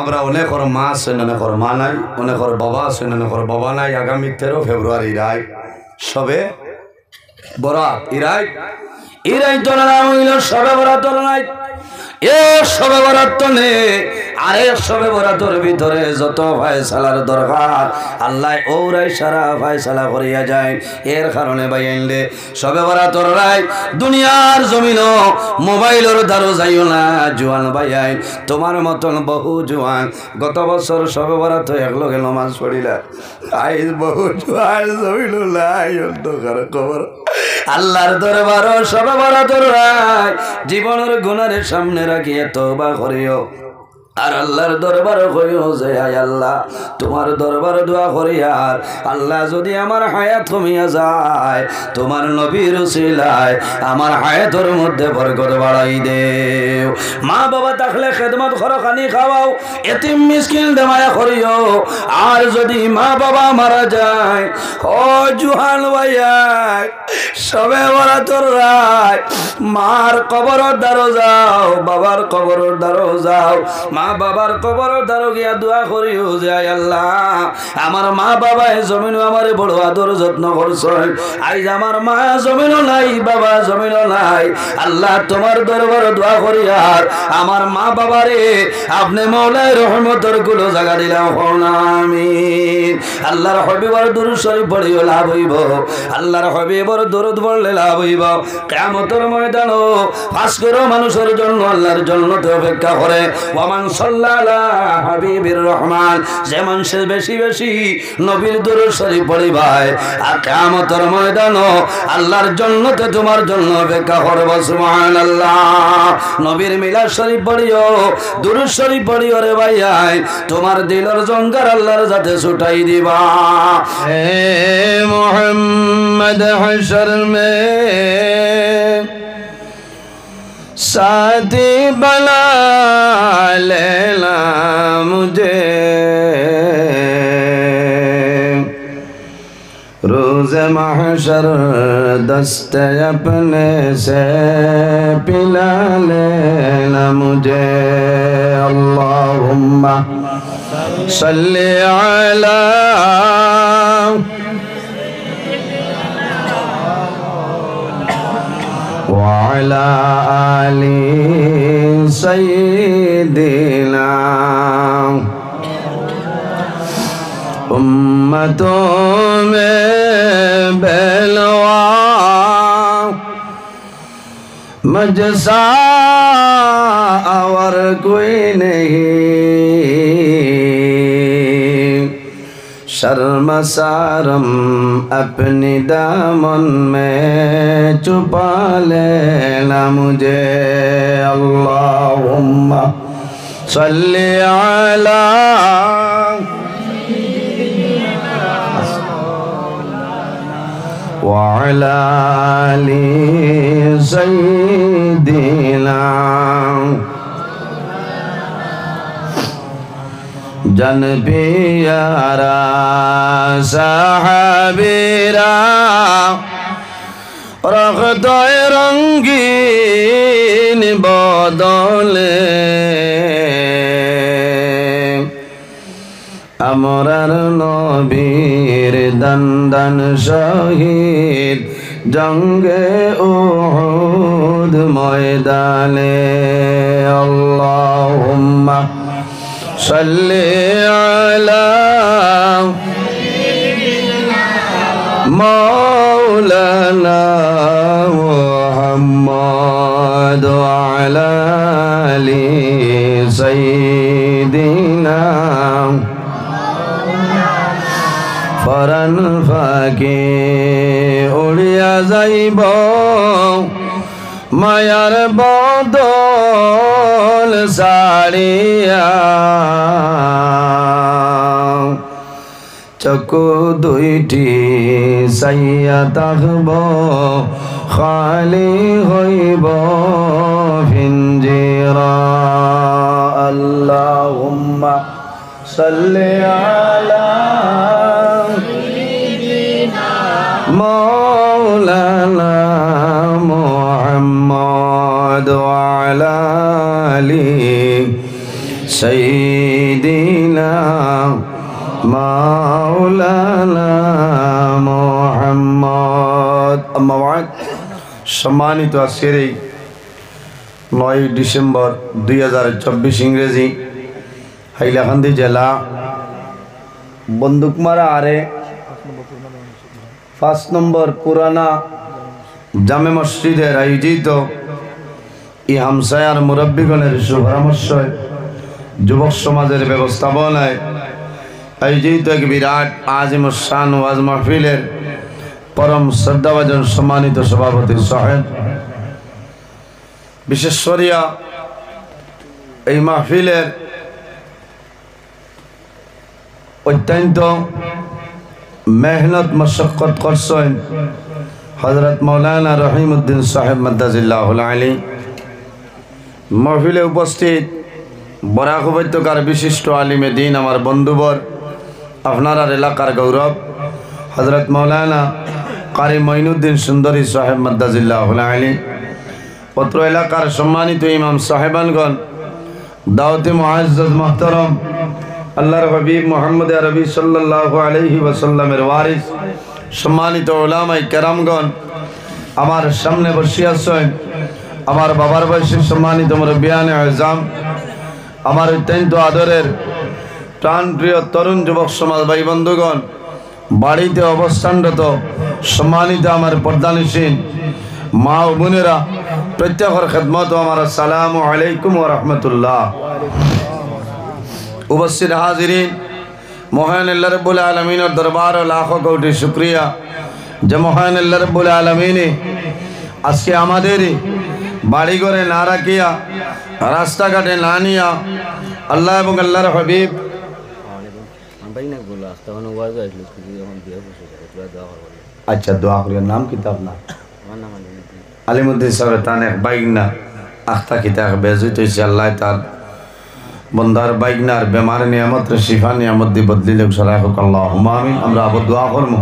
আমরা অনেকর মা আছেন, অনেকর মা নাই, অনেকর বাবা আছেন, অনেকর বাবা নাই। আগামী 13 ফেব্রুয়ারি রায় সবে বরাত ইরাই তোলা হইল সবে বরাত নাই। এ সবে বরাত নে আরে সবে বরাতর ভিতরে যত ফায়সালার দরকার আল্লাহ ওরাই সারা ফায়সালা করিয়া যায়। এর কারণে ভাই আইলে সবে বরাতর রায় দুনিয়ার জমিন মোবাইলের দ্বারো যাইও না জোয়ান ভাই আই। তোমার মতন বহু জোয়ান গত বছর সবে বরাত একলগে নমাজ পড়িলা, আইজ বহু জোয়ান জমিন লাই অন্ধকার খবর আল্লাহর দরবার সবে বরাতর রায় জীবনের গুনারের সামনে রাখিয়া তওবা করিও। আর আল্লাহর দরবার কইও যে আয় আল্লাহ তোমার দরবার দোয়া করি আর আল্লাহ যদি আমার হায়াত কমিয়া যায় তোমার নবীর উসিলায় আমার হায়াতের মধ্যে বরকত বাড়াই দেও। মা বাবা থাকলে খেদমত করো, খানি খাওয়াও, এতিম মিসকিন দেমায়া করিও। আর যদি মা বাবা মারা যায় ও জুহান ভাইয়া সবে বরাতর রায় মার কবরের দ্বারো যাও, বাবার কবরের দ্বারো যাও, মা বাবার কবরের দ্বারো গিয়া দোয়া করিও যে আয় আল্লাহ আমার মা বাবায় জমিনও আমারে বড় আদর যত্ন করছেন, আইজ আমার মা জমিনও নাই, বাবা জমিনও নাই। আল্লাহ তোমার দরবার দোয়া করি আর আমার মা বাবারে আপনি মওলায় রহমতের গুলো জায়গা দিলাম আমিন। আল্লাহর হবিবর দুরূদ শরীফ পড়িও লাভ হইব, আল্লাহর হবিবর দরুদ পড়লে লাভ হইব। কিয়ামতের ময়দানও পাঁচ করো মানুষের জন্য আল্লাহর জান্নাতে অপেক্ষা করে। ওয়ামান সাল্লাল্লা হাবিবির রহমান, যে মানুষের বেশি বেশি নবীর দরুদ শরীফ পড়ি ভাই আর কিয়ামতের ময়দানও আল্লাহর জান্নাতে তোমার জন্য অপেক্ষা করব। সুবহানাল্লাহ। নবীর মিলাদ শরীফ পড়িও, দরুদ শরীফ পড়িও রে ভাই আই তোমার দিলের জঙ্গার আল্লাহর যাতে ছুটাই দিবা। হে মুহাম্মদ হশর মে साथी बना लेना मुझे, रोज़ महशर दस्ते अपने से पिला लेना मुझे। अल्लाहुम्मा सल्ली अला वअला आलि सय्यिदिना। उम्मतों में बेलवा मुझसा और कोई नहीं, शर्मसारम अपनी दामन में छुपा लेना मुझे। अल्लाहुम्मा सल्ली अला वअला आलि सय्यिदिना। जन प्यारा साहबीरा रख्तोय रंगीन बदले আমরার নবীর দন্দন শহীদ জঙ্গে উহুদ ময়দানে। আল্লাহুম্মা সাল্লি আলা মাওলানা মুহাম্মদ ওয়া আলা আলি সাইয়্যিদিনা। পরাণ ফাঁকে উড়িয়া যাইব মায়ার বদল সারিয়া, চকু দুইটি সাইয়া থাকব খালি হইব পিঞ্জিরা। আল্লাহুম্মা সাল্লি আলা মাওলানা মুহাম্মদ ওয়া আলা আলি سيدنا مولانا محمد আম্মা বাদ সম্মানিত আজকের এই 9 ডিসেম্বর 2024 ইংরেজি হাইলাকান্দি জেলা বন্দুকমারা আরে 5 নম্বর পুরানা জামে মসজিদের আয়োজিত এই হামসায়ার মুরব্বীগণের সুপরামর্শ যুবক সমাজের ব্যবস্থাপনায় আয়োজিত এক বিরাট আজিমুসান ওয়াজ মাহফিলের পরম শ্রদ্ধাভাজন সম্মানিত সভাপতি সাহেব বিশেষ করিয়া এই মাহফিলের অত্যন্ত মেহনত মশক্কত করছেন হযরত মাওলানা রহিমউদ্দিন সাহেব মাদ্দাজিল্লাহুল আলী। মাহফিলে উপস্থিত বরাক উপত্যকার বিশিষ্ট আলিমে দিন আমার বন্ধুবর আপনার এলাকার গৌরব হযরত মাওলানা কারি মঈনুদ্দিন সুন্দরী সাহেব মাদ্দাজিল্লাহুল আলী, অত্র এলাকার সম্মানিত ইমাম সাহেবানগণ, দাওয়াতে মুআজ্জাজ মুহতারাম আল্লাহর হাবিব মুহাম্মদ আরবি সাল্লাল্লাহু আলাইহি ওয়াসাল্লামের ওয়ারিস সম্মানিত উলামায়ে কেরামগণ, আমার সামনে বসে আছেন আমার বাবার বয়সী সম্মানিত মুরব্বিয়ানে আযম, আমার অত্যন্ত আদরের প্রাণপ্রিয় তরুণ যুবক সমাজ ভাই বন্ধুগণ, বাড়িতে অবস্থানরত সম্মানিত আমার পর্দানিসীন মা ও বোনেরা, প্রত্যেকের খেদমত আমার আসসালামু আলাইকুম ওয়া রাহমাতুল্লাহ। উপস্থিত হাজিরিন, মহান আল্লাহ রাব্বুল আলামিনের দরবারে লাখো কোটি শুকরিয়া যে মহান আল্লাহ রাব্বুল আলামিনে আজকে আমাদের বাড়ি ঘরে না রাখিয়া, রাস্তাঘাটে না নিয়া আল্লাহ এবং আল্লাহর হাবিব আচ্ছা দোয়া করিয়া নাম কিতাব না আলিমুদ্দিন সাহেব তান এক বাইগনা আখতা কিতাব বেজুত হয়েছে আল্লাহ তার বন্দার বাইগনার বেমার নিয়ামত শিফা নিয়ামত দি বদলি লোক সরাই হোক আল্লাহুম্মা আমিন। আমরা আবার দোয়া করবো,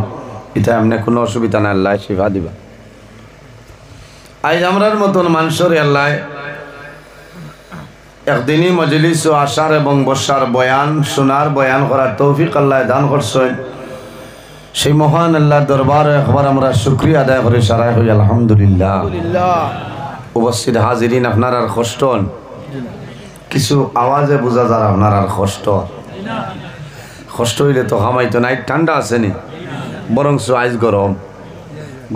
এটা এমনি কোনো অসুবিধা নাই, আল্লাহ শিফা দিবা। আজ আমরার মতন মানুষের আল্লাহ একদিনই মজলিস ও আসার এবং বসার বয়ান শোনার বয়ান করার তৌফিক আল্লাহ দান করছেন। সেই মহান আল্লাহর দরবারে একবার আমরা শুকরিয়া আদায় করে সারাই হই আলহামদুলিল্লাহ। উপস্থিত হাজিরিন, আপনার আর কষ্ট কিছু আওয়াজে বোঝা যার আপনার আর কষ্ট হইলে তো হামাইতো নাই। ঠান্ডা আসেনি, বরং আইজ গরম।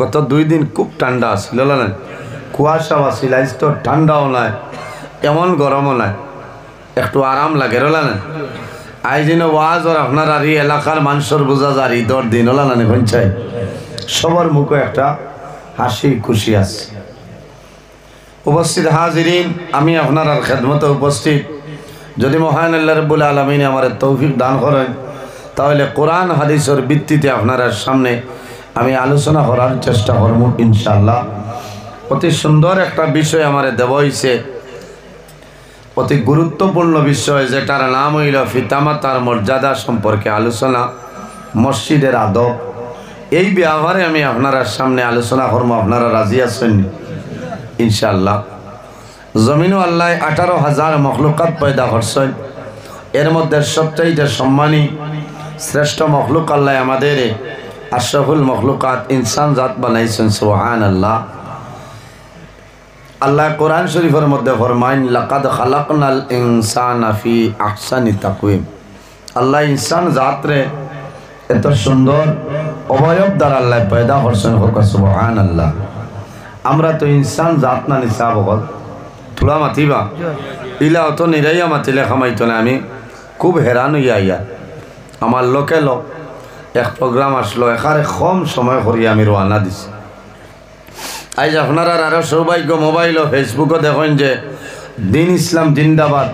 গত 2 দিন খুব ঠান্ডা আসছিল না, কুয়াশা আসছিল। আইজ তো ঠান্ডাও নাই, এমন গরমও নাই, একটু আরাম লাগে রলা না। আইজ দিন ওয়াজ আর আপনার আর এই এলাকার মানুষের বোঝা যার ঈদর দিন হলা না চাই সবার মুখে একটা হাসি খুশি আছে। উপস্থিত হাজিরিন, আমি আপনার আর খেদমতে উপস্থিত। যদি মহান আল্লাহ রাব্বুল আলামিন আমার তৌফিক দান করেন, তাহলে কোরআন হাদিসের ভিত্তিতে আপনার সামনে আমি আলোচনা করার চেষ্টা করব ইনশাআল্লাহ। অতি সুন্দর একটা বিষয় আমার দেওয়া হয়েছে, অতি গুরুত্বপূর্ণ বিষয়, যেটার নাম হইল পিতামাতার মর্যাদা সম্পর্কে আলোচনা, মসজিদের আদব। এই ব্যাপারে আমি আপনার সামনে আলোচনা করবো। আপনারা রাজি আছেন ইনশাআল্লাহ। জমিনও আল্লাহ 18,000 মখলুকাত পয়দা করছেন। এর মধ্যে সবচাইতে সম্মানী শ্রেষ্ঠ মখলুক আল্লাহ আমাদের আশরাফুল মখলুকাত ইনসান জাত বানাইছেন। সুবহানাল্লাহ। আল্লাহ কোরআন শরীফের মধ্যে ফরমাইন, লাকাদ খালাকনাল ইনসানা ফি আহসানি তাকওয়িম। আল্লাহ ইনসান জাতরে এত সুন্দর অবয়ব দ্বারা আল্লাহ পয়দা করছেন। সুবহানাল্লাহ। আমরা তো ইনসান জাত না নিসা বকল তুলা মাতিবা ইলা অত নিরাইয়া মাতিলে খামাইতো না। আমি খুব হেরান হইয়া ইয়া আমার লোকে লোক এক প্রোগ্রাম আসলো, এখানে কম সময় করিয়া আমি রওনা দিছি। আজ আপনারা আরো সৌভাগ্য মোবাইল ও ফেসবুকও দেখেন যে দিন ইসলাম জিন্দাবাদ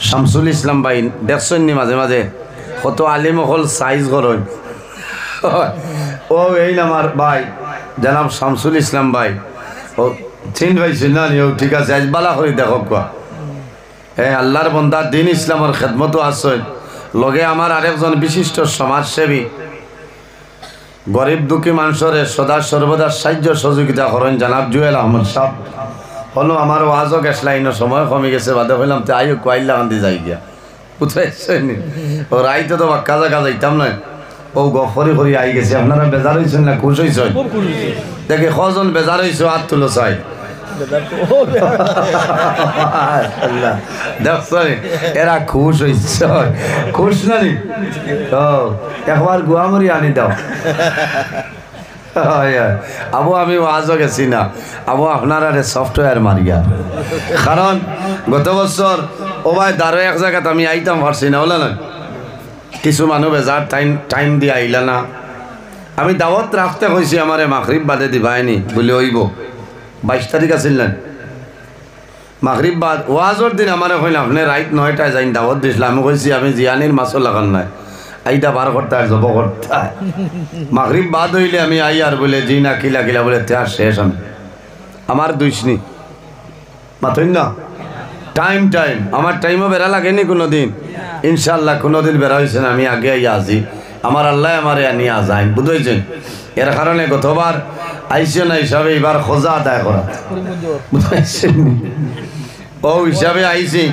শামসুল ইসলাম ভাই দেখছেন নি মাঝে মাঝে কত আলিম হল সাইজ করেন। ও এই আমার ভাই জানাব শামসুল ইসলাম ভাই, ও চিন ভাই চিনা নি? ও ঠিক আছে, আজ বালা করে দেখো কোয়া। হ্যাঁ, আল্লাহর বন্দা দিন ইসলামের খেদমতো আসেন। লগে আমার আরেকজন বিশিষ্ট সমাজসেবী, গরিব দুঃখী মানুষের সদা সর্বদা সাহায্য সহযোগিতা করেন, জানাব জুয়েল আহমদ সাহেব। হলো আমার ওয়াজও গ্যাস লাইনের সময় কমে গেছে বাদে হইলাম তো আইও কোয়াইল্লা কান্দি যাই গিয়া বুঝতে ও রাইতে তো বা কাজা কাজা ইতাম নয় ও গফরি করি আই গেছে আপনারা বেজার হয়েছেন না খুশ হয়েছেন দেখে কজন বেজার হয়েছে হাত তুলো চাই দেখছো এরা খুশ হয়েছে খুশ নানি একবার গুয়ামরি আনি দাও আবু আমি আজও গেছি না আবু আপনার আরে সফটওয়্যার মারিয়া কারণ গত বছর ও ভাই দারো এক জায়গাতে আমি আইতাম পারছি না বলে না কিছু মানুষ বেজার টাইম দিয়ে আইলা না আমি দাওয়াত রাখতে কইছি আমারে মাগরিব বাদে দিবাইনি বলে হইব 22 তারিখ আছিল না মাগরিব বাদ ওয়াজর দিন আমারে কইলাম আপনি রাইট 9টায় যাইন দাওয়াত দিছিলাম আমি কইছি আমি জিয়ানির মাছও লাগান নাই আইটা বার করতে আর জব করতে মাগরিব বাদ হইলে আমি আই আর বলে জি না কিলা কিলা বলে তে আর শেষ আমি আমার দুইশনি মাথইন না টাইম আমার টাইমও বেড়া লাগেনি কোনো দিন ইনশাল্লাহ কোনো দিন বেড়া হয়েছে না আমি আগে আইয়া আসি আমার আল্লাহ আমারে নিয়ে আসাইন বুঝেছেন এর কারণে গতবার আইসে না হিসাবে এবার খোঁজা আদায় করা বুঝেছেন ও হিসাবে আইসি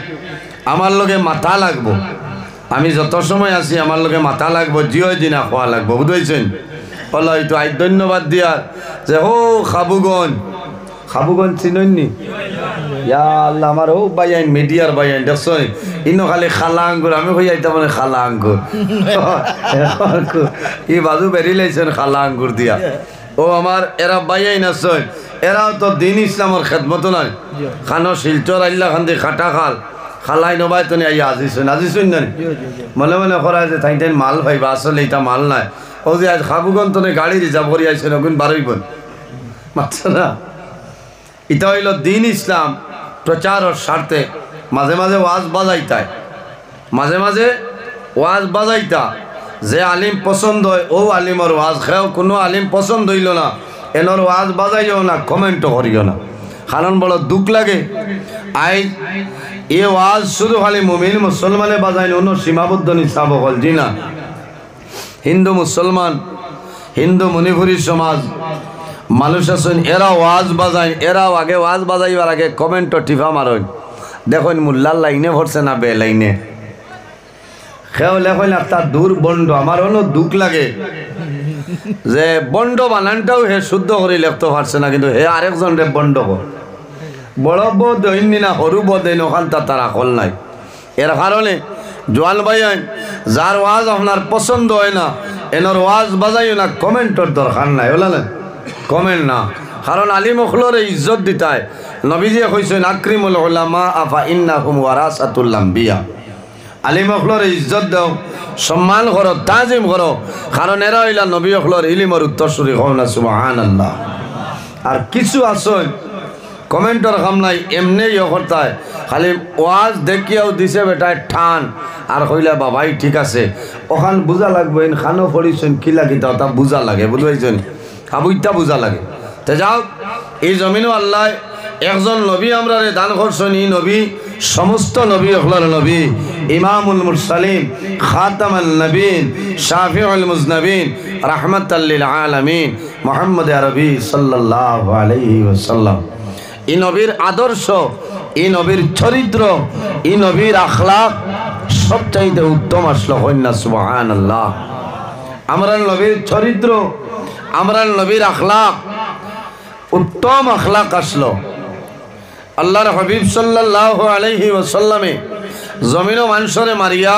আমার লগে মাথা লাগবো আমি যত সময় আছি আমার লগে মাথা লাগবো জিও দিনা খোয়া লাগবো বুঝেছেন বলো এইটো আই ধন্যবাদ দিয়ার যে ও খাবুগঞ্জ চিননি ইয়া আল্লাহ আমার ও বাইয়াইন মিডিয়ার বাইয়াইন দেখছো ইনো খালি খালা আঙ্গুর আমি কই আইতা মানে খালা আঙ্গুর ই বাজু বেরি লাইছেন খালা আঙ্গুর দিয়া ও আমার এরা বাইয়াইন আছে এরাও তো দিন ইসলামের খেদমত নয় খানো শিলচর আইলা খান দিয়ে খাটা খাল খালাই নবাই তুমি আইয়া আজিছুন না মনে মনে করা যে তাই মাল পাইবা আসলে এটা মাল নাই ও যে আজ খাবুগঞ্জ তো গাড়ি রিজার্ভ করি আইসেন ওগুন বারোইব মাত্র না এটা হইল দিন ইসলাম প্রচারের স্বার্থে মাঝে মাঝে ওয়াজ বাজাইতা যে আলিম পছন্দ হয় ও আলিমর ওয়াজ খেয়েও কোনো আলিম পছন্দ হইল না এনর ওয়াজ বাজাইও না কমেন্টও করিও না কারণ বড় দুঃখ লাগে আই এ ওয়াজ শুধু খালি মুমিন মুসলমানে বাজাইন অন্য সীমাবদ্ধ নিসাব হল জি না হিন্দু মুসলমান হিন্দু মণিপুরী সমাজ মানুষ আছেন এরা ওয়াজ বাজায় এরাও আগে ওয়াজ বাজাইবার আগে কমেন্টও টিফা মারন দেখুন মুল্লার লাইনে ভরছে না বে লাইনে খেয়েও লেখেন তার দূর বন্ড আমার অন্য দুঃখ লাগে যে বন্ড বানানটাও হে শুদ্ধ করে লিখতে পারছে না কিন্তু হে আরেকজন রে বন্ড বড় বোধ হইনি না সরু বোধ ওখান তার আকল নাই এর কারণে জোয়ান ভাইয়ান যার ওয়াজ আপনার পছন্দ হয় না এনর ওয়াজ বাজাইও না কমেন্টর দরকার নাই বলে না কমেন্ট না কারণ আলিম অখলরে ইজ্জত দিতায় নবীজিয়ে কইছেন আকরিমুল উলামা আফা ইন্নাহুম ওয়ারাসাতুল আম্বিয়া আলিম অখলরে ইজ্জত দাও সম্মান করো তাজিম করো কারণ এরা হইলা নবী অখলর ইলিমর উত্তরসূরি হও না সুবহানাল্লাহ আর কিছু আসন কমেন্টর কাম নাই এমনি করতায় খালি ওয়াজ দেখিয়াও দিছে বেটায় ঠান আর কইলা বাবাই ঠিক আছে ওখান বুঝা লাগবে খানো পড়িছেন কিলা কিতা তা বুঝা লাগে বুঝাইছেন আবুইটা বুঝা লাগে তো যাও এই জমিনও আল্লাহ একজন নবী আমরা দান করছেন এই নবী সমস্ত নবী অখলার নবী ইমামুল মুরসালিন খাতামুন নবীন শাফিউল মুজনবিন রাহমাতাল লিল আলামিন মুহাম্মদ আরবি সাল্লাল্লাহু আলাইহি ওয়াসাল্লাম এই নবীর আদর্শ এই নবীর চরিত্র এই নবীর আখলাক সবচাইতে উত্তম আসলো হইনা সুবহানাল্লাহ আমরা নবীর চরিত্র আমরা নবীর আখলাক উত্তম আখলাক আসলো আল্লাহর হাবিব সাল্লাল্লাহু আলাইহি ওয়াসাল্লামে জমিন ও মানুষরে মারিয়া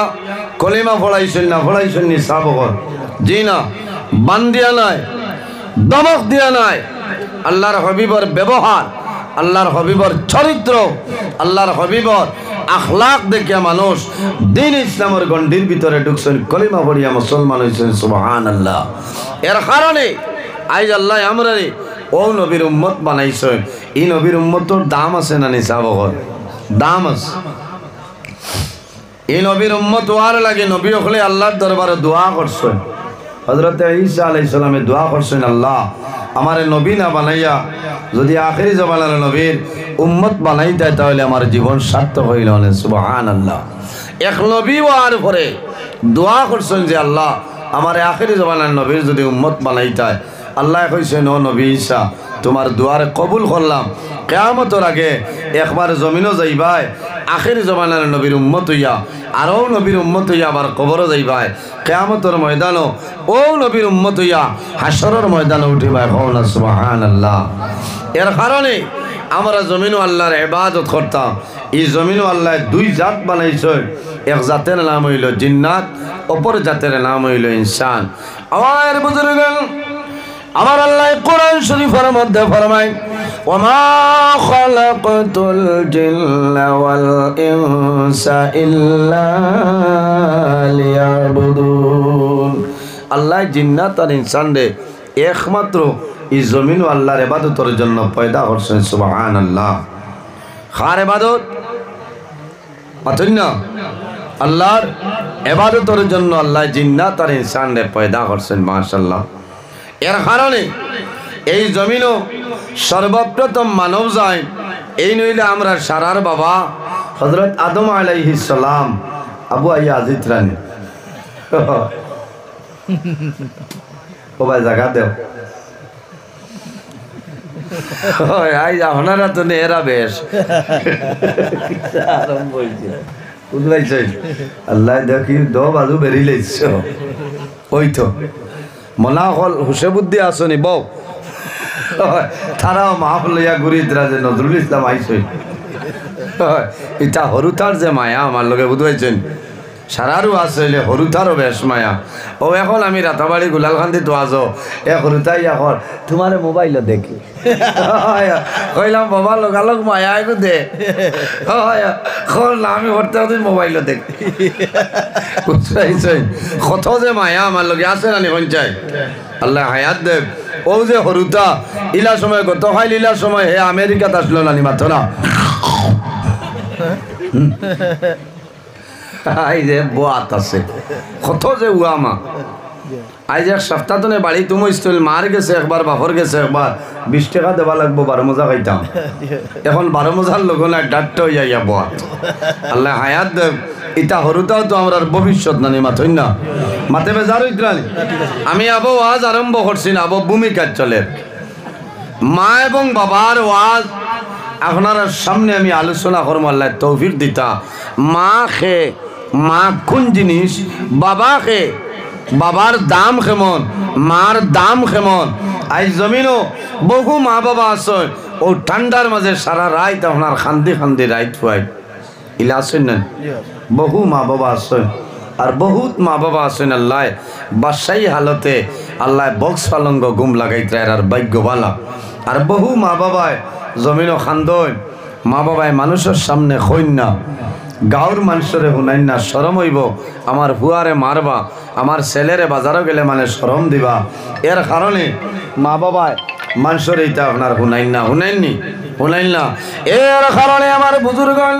কলিমা পড়াইছেন নি সাবগর জি না বান দিয়া নাই দমক দিয়া নাই আল্লাহর হাবিবর ব্যবহার আল্লাহর হাবিবর চরিত্র আল্লাহর হাবিবর আখলাক দেখিয়া মানুষ দিন ইসলামের গণ্ডির ভিতরে ঢুকছেন কলিমা পড়িয়া মুসলমান হয়েছেন সুবহানাল্লাহ এর কারণে আজ আল্লাহ আমরা ও নবীর উম্মত বানাইছেন এই নবীর উম্মতর দাম আছে না নিসাবগর দাম আছে এই নবীর উম্মত ওয়ার লাগে নবী হলে আল্লাহর দরবারে দোয়া করছেন হযরত ঈসা আলাইহিস সালামে দোয়া করছেন আল্লাহ আমারে নবী না বানাইয়া যদি আখেরি জামানার নবীর উম্মত বানাইতে তাহলে আমার জীবন সার্থক হইল না সুবহানাল্লাহ এক নবী ওয়ার পরে দোয়া করছেন যে আল্লাহ আমারে আখেরি জামানার নবীর যদি উম্মত বানাইতে আল্লাহ কইছেন ও নবী ঈসা তোমার দুয়ারে কবুল করলাম কিয়ামতের আগে একবার জমিনও যাইবাই আখির জমানার নবীর উম্মত হইয়া আরও নবীর উম্মত হইয়া আবার কবরও যাইবাই কিয়ামতের ময়দানও ও নবীর উম্মত হইয়া হাসরের ময়দানে উঠিবাই কওনা সুবহানাল্লাহ। এর কারণে আমরা জমিনও আল্লাহর ইবাদত করতাম। এই জমিনও আল্লাহ দুই জাত বানাইছে, এক জাতের নাম হইল জিন্নাত, অপর জাতের নাম হইল ইনসান। আমার বুজুর্গ আমার আল্লাহ কোরআন শরীফের মধ্যে ফরমায় ওমা খালাকতুল জিন্না ওয়াল ইনসা ইল্লা লিয়াবুদুন। আল্লাহ জিন্নাত আর ইনসান রে একমাত্র এই জমিন ও আল্লাহর ইবাদতের জন্য পয়দা করছেন। সুবহানাল্লাহ। কার ইবাদত? পাতেন না আল্লাহর ইবাদতের জন্য আল্লাহ জিন্নাত আর ইনসান রে পয়দা করছেন। মাশাআল্লাহ। এর কারণে এই জমিনও সর্বপ্রথম মানব যায় এই নইলে আমরা সারার বাবা হযরত আদম আলাইহিস সালাম আবু আইয়া আজিত রানী ও ভাই জায়গা দেও আই আপনারা তো নেরা বেশ আরম্ভ হয়েছে বুঝলাইছে। আল্লাহ দেখি দো বাজু বেরিয়েছ ওই তো মনা হল হুসে বুদ্ধি আসনি বউ তারাও মাফ লইয়া ঘুরিতরা যে নজরুল ইসলাম আইসই এটা হরুতার যে মায়া আমার লোকে বুঝাইছেন সারারও আসলে হরুতারও বেশ মায়া। ও এখন আমি রাতাবাড়ি গুলালখান্দি তো আজো এ হরুতাই এখন তোমার মোবাইলও দেখি কইলাম বাবা লোকালোক মায়া একটু দে না আমি হরতে হতে মোবাইলও দেখি বুঝাইছেন কত যে মায়া আমার লোকে আছে না নিখন চাই আল্লাহ হায়াত দেব। ও যে হরুতা ইলা সময় গত হয় ইলার সময় হে আমেরিকাত আসলো নানি মাত্র না আই যে বোয়াত আছে কত যে উয়ামা আজ এক সপ্তাহ তো বাড়ি তুমি স্কুল মার গেছে একবার বাপর গেছে একবার 20 টাকা দেওয়া লাগবো 12 মজা খাইতাম এখন 12 মজার লোক না ডাক্তার হইয়া বোয়াত। আল্লাহ হায়াত দেব। এটা হরুতাও তো আমরা ভবিষ্যৎ নানি মাথই না মাথে বেজার হইতানি। আমি আবো ওয়াজ আরম্ভ করছি না আবো ভূমিকা চলে মা এবং বাবার ওয়াজ আপনার সামনে আমি আলোচনা করবো। আল্লাহ তৌফিক দিতা মা খে মা কোন জিনিস, বাবা খে বাবার দাম কেমন, মার দাম কেমন। আজ জমিনও বহু মা বাবা আছে ও ঠান্ডার মাঝে সারা রাত আপনার খান্দি খান্দি রাত ফুয়াই ইলা আছেন না। বহু মা বাবা আছে আর বহুত মা বাবা আছেন আল্লাহ বাসাই হালতে আল্লাহ বক্স পালঙ্গ গুম লাগাইতে আর ভাগ্যবালা। আর বহু মা বাবায় জমিনও খান্দন মা বাবায় মানুষের সামনে কইন না গাঁর মানুষরে শুনাইন না শরম হইব আমার হুয়ারে মারবা আমার ছেলেরে বাজারও গেলে মানে শরম দিবা। এর কারণে মা বাবায় মানুষের এইটা আপনার শুনাইন না শুনাইন না। এর কারণে আমার বুজুর্গণ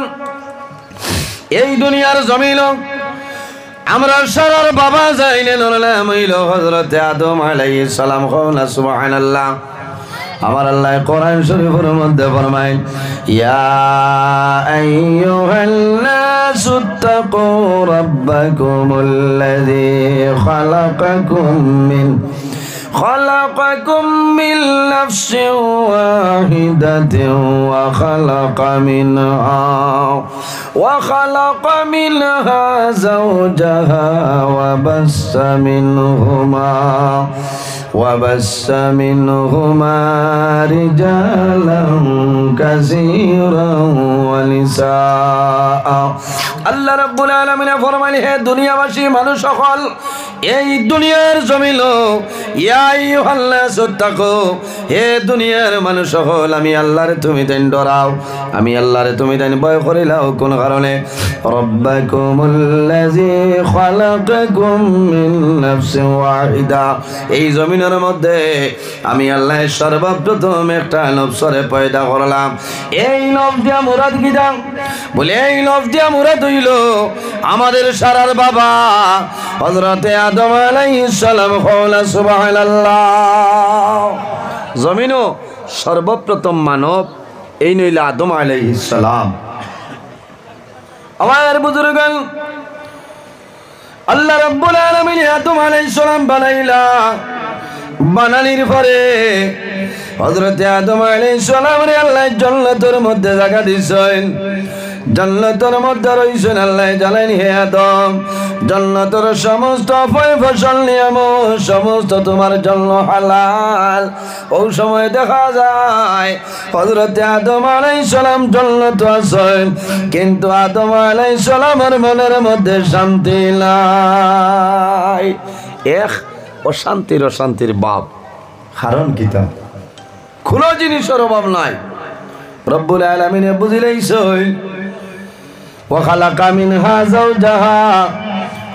এই দুনিয়ার জমিন আমরা সারার বাবা যাইলে নাম হইল হযরত আদম আলাইহিস সালাম। কওনা সুবহানাল্লাহ। আমার আল্লাহ কোরআন শরীফের মধ্যে ফরমায় ইয়া আইয়ুহান নাসু তাকু রাব্বাকুমুল্লাযী خلقكم من نفس واحدة وخلق منها زوجها وبث منهما رجالا كثيرا ونساء। আল্লাহ রাব্বুল আলামিন ফরমাইলেন হে দুনিয়াবাসী মানুষ সকল এই দুনিয়ার জমিন ইয়া আইয়ুহান নাসু তাকু হে দুনিয়ার মানুষ সকল আমি আল্লাহরে তুমি দেন ডরাও আমি আল্লাহরে তুমি দেন ভয় করিলাও। কোন কারণে রাব্বাকুমুল্লাযী খালাকাকুম মিন নাফসিন ওয়াহিদা এই জমিনের মধ্যে আমি আল্লাহ সর্বপ্রথম একটা নফসরে পয়দা করলাম। এই নফস দিয়া মুরাদ কি দাও বলে এই নফস দিয়া মুরাদ হইল আমাদের সারার বাবা হযরতে আদম আলাইহিস সালাম। কওনা সুবহানাল্লাহ। জমিনও সর্বপ্রথম মানব এই নইল আদম আলাইহিস সালাম। আমার বুজুর্গণ আল্লাহ রাব্বুল আলামিন আদম আলাইহিস সালাম বানাইলা বানানির পরে হযরত আদম আলাইহিস সালাম রে আল্লাহ জান্নাতের মধ্যে জায়গা দিয়েছেন। জান্নাতের মধ্যে রইছেন। আল্লাহ জানেন হে আদম, জান্নাতের সমস্ত ফসল নিয়ামত সমস্ত তোমার জন্য হালাল। ওই সময় দেখা যায় হযরত আদম আলাইহিস সালাম জান্নাতে আছেন, কিন্তু আদম আলাইহিস সালামের মনের মধ্যে শান্তি নাই। এক অশান্তির বাপ, কারণ কিতা কোনো জিনিসের অভাব নাই। রব্বুল আলামিনে বুঝিলাইছেন ওয়া খালাকা মিনহা যাওজাহা।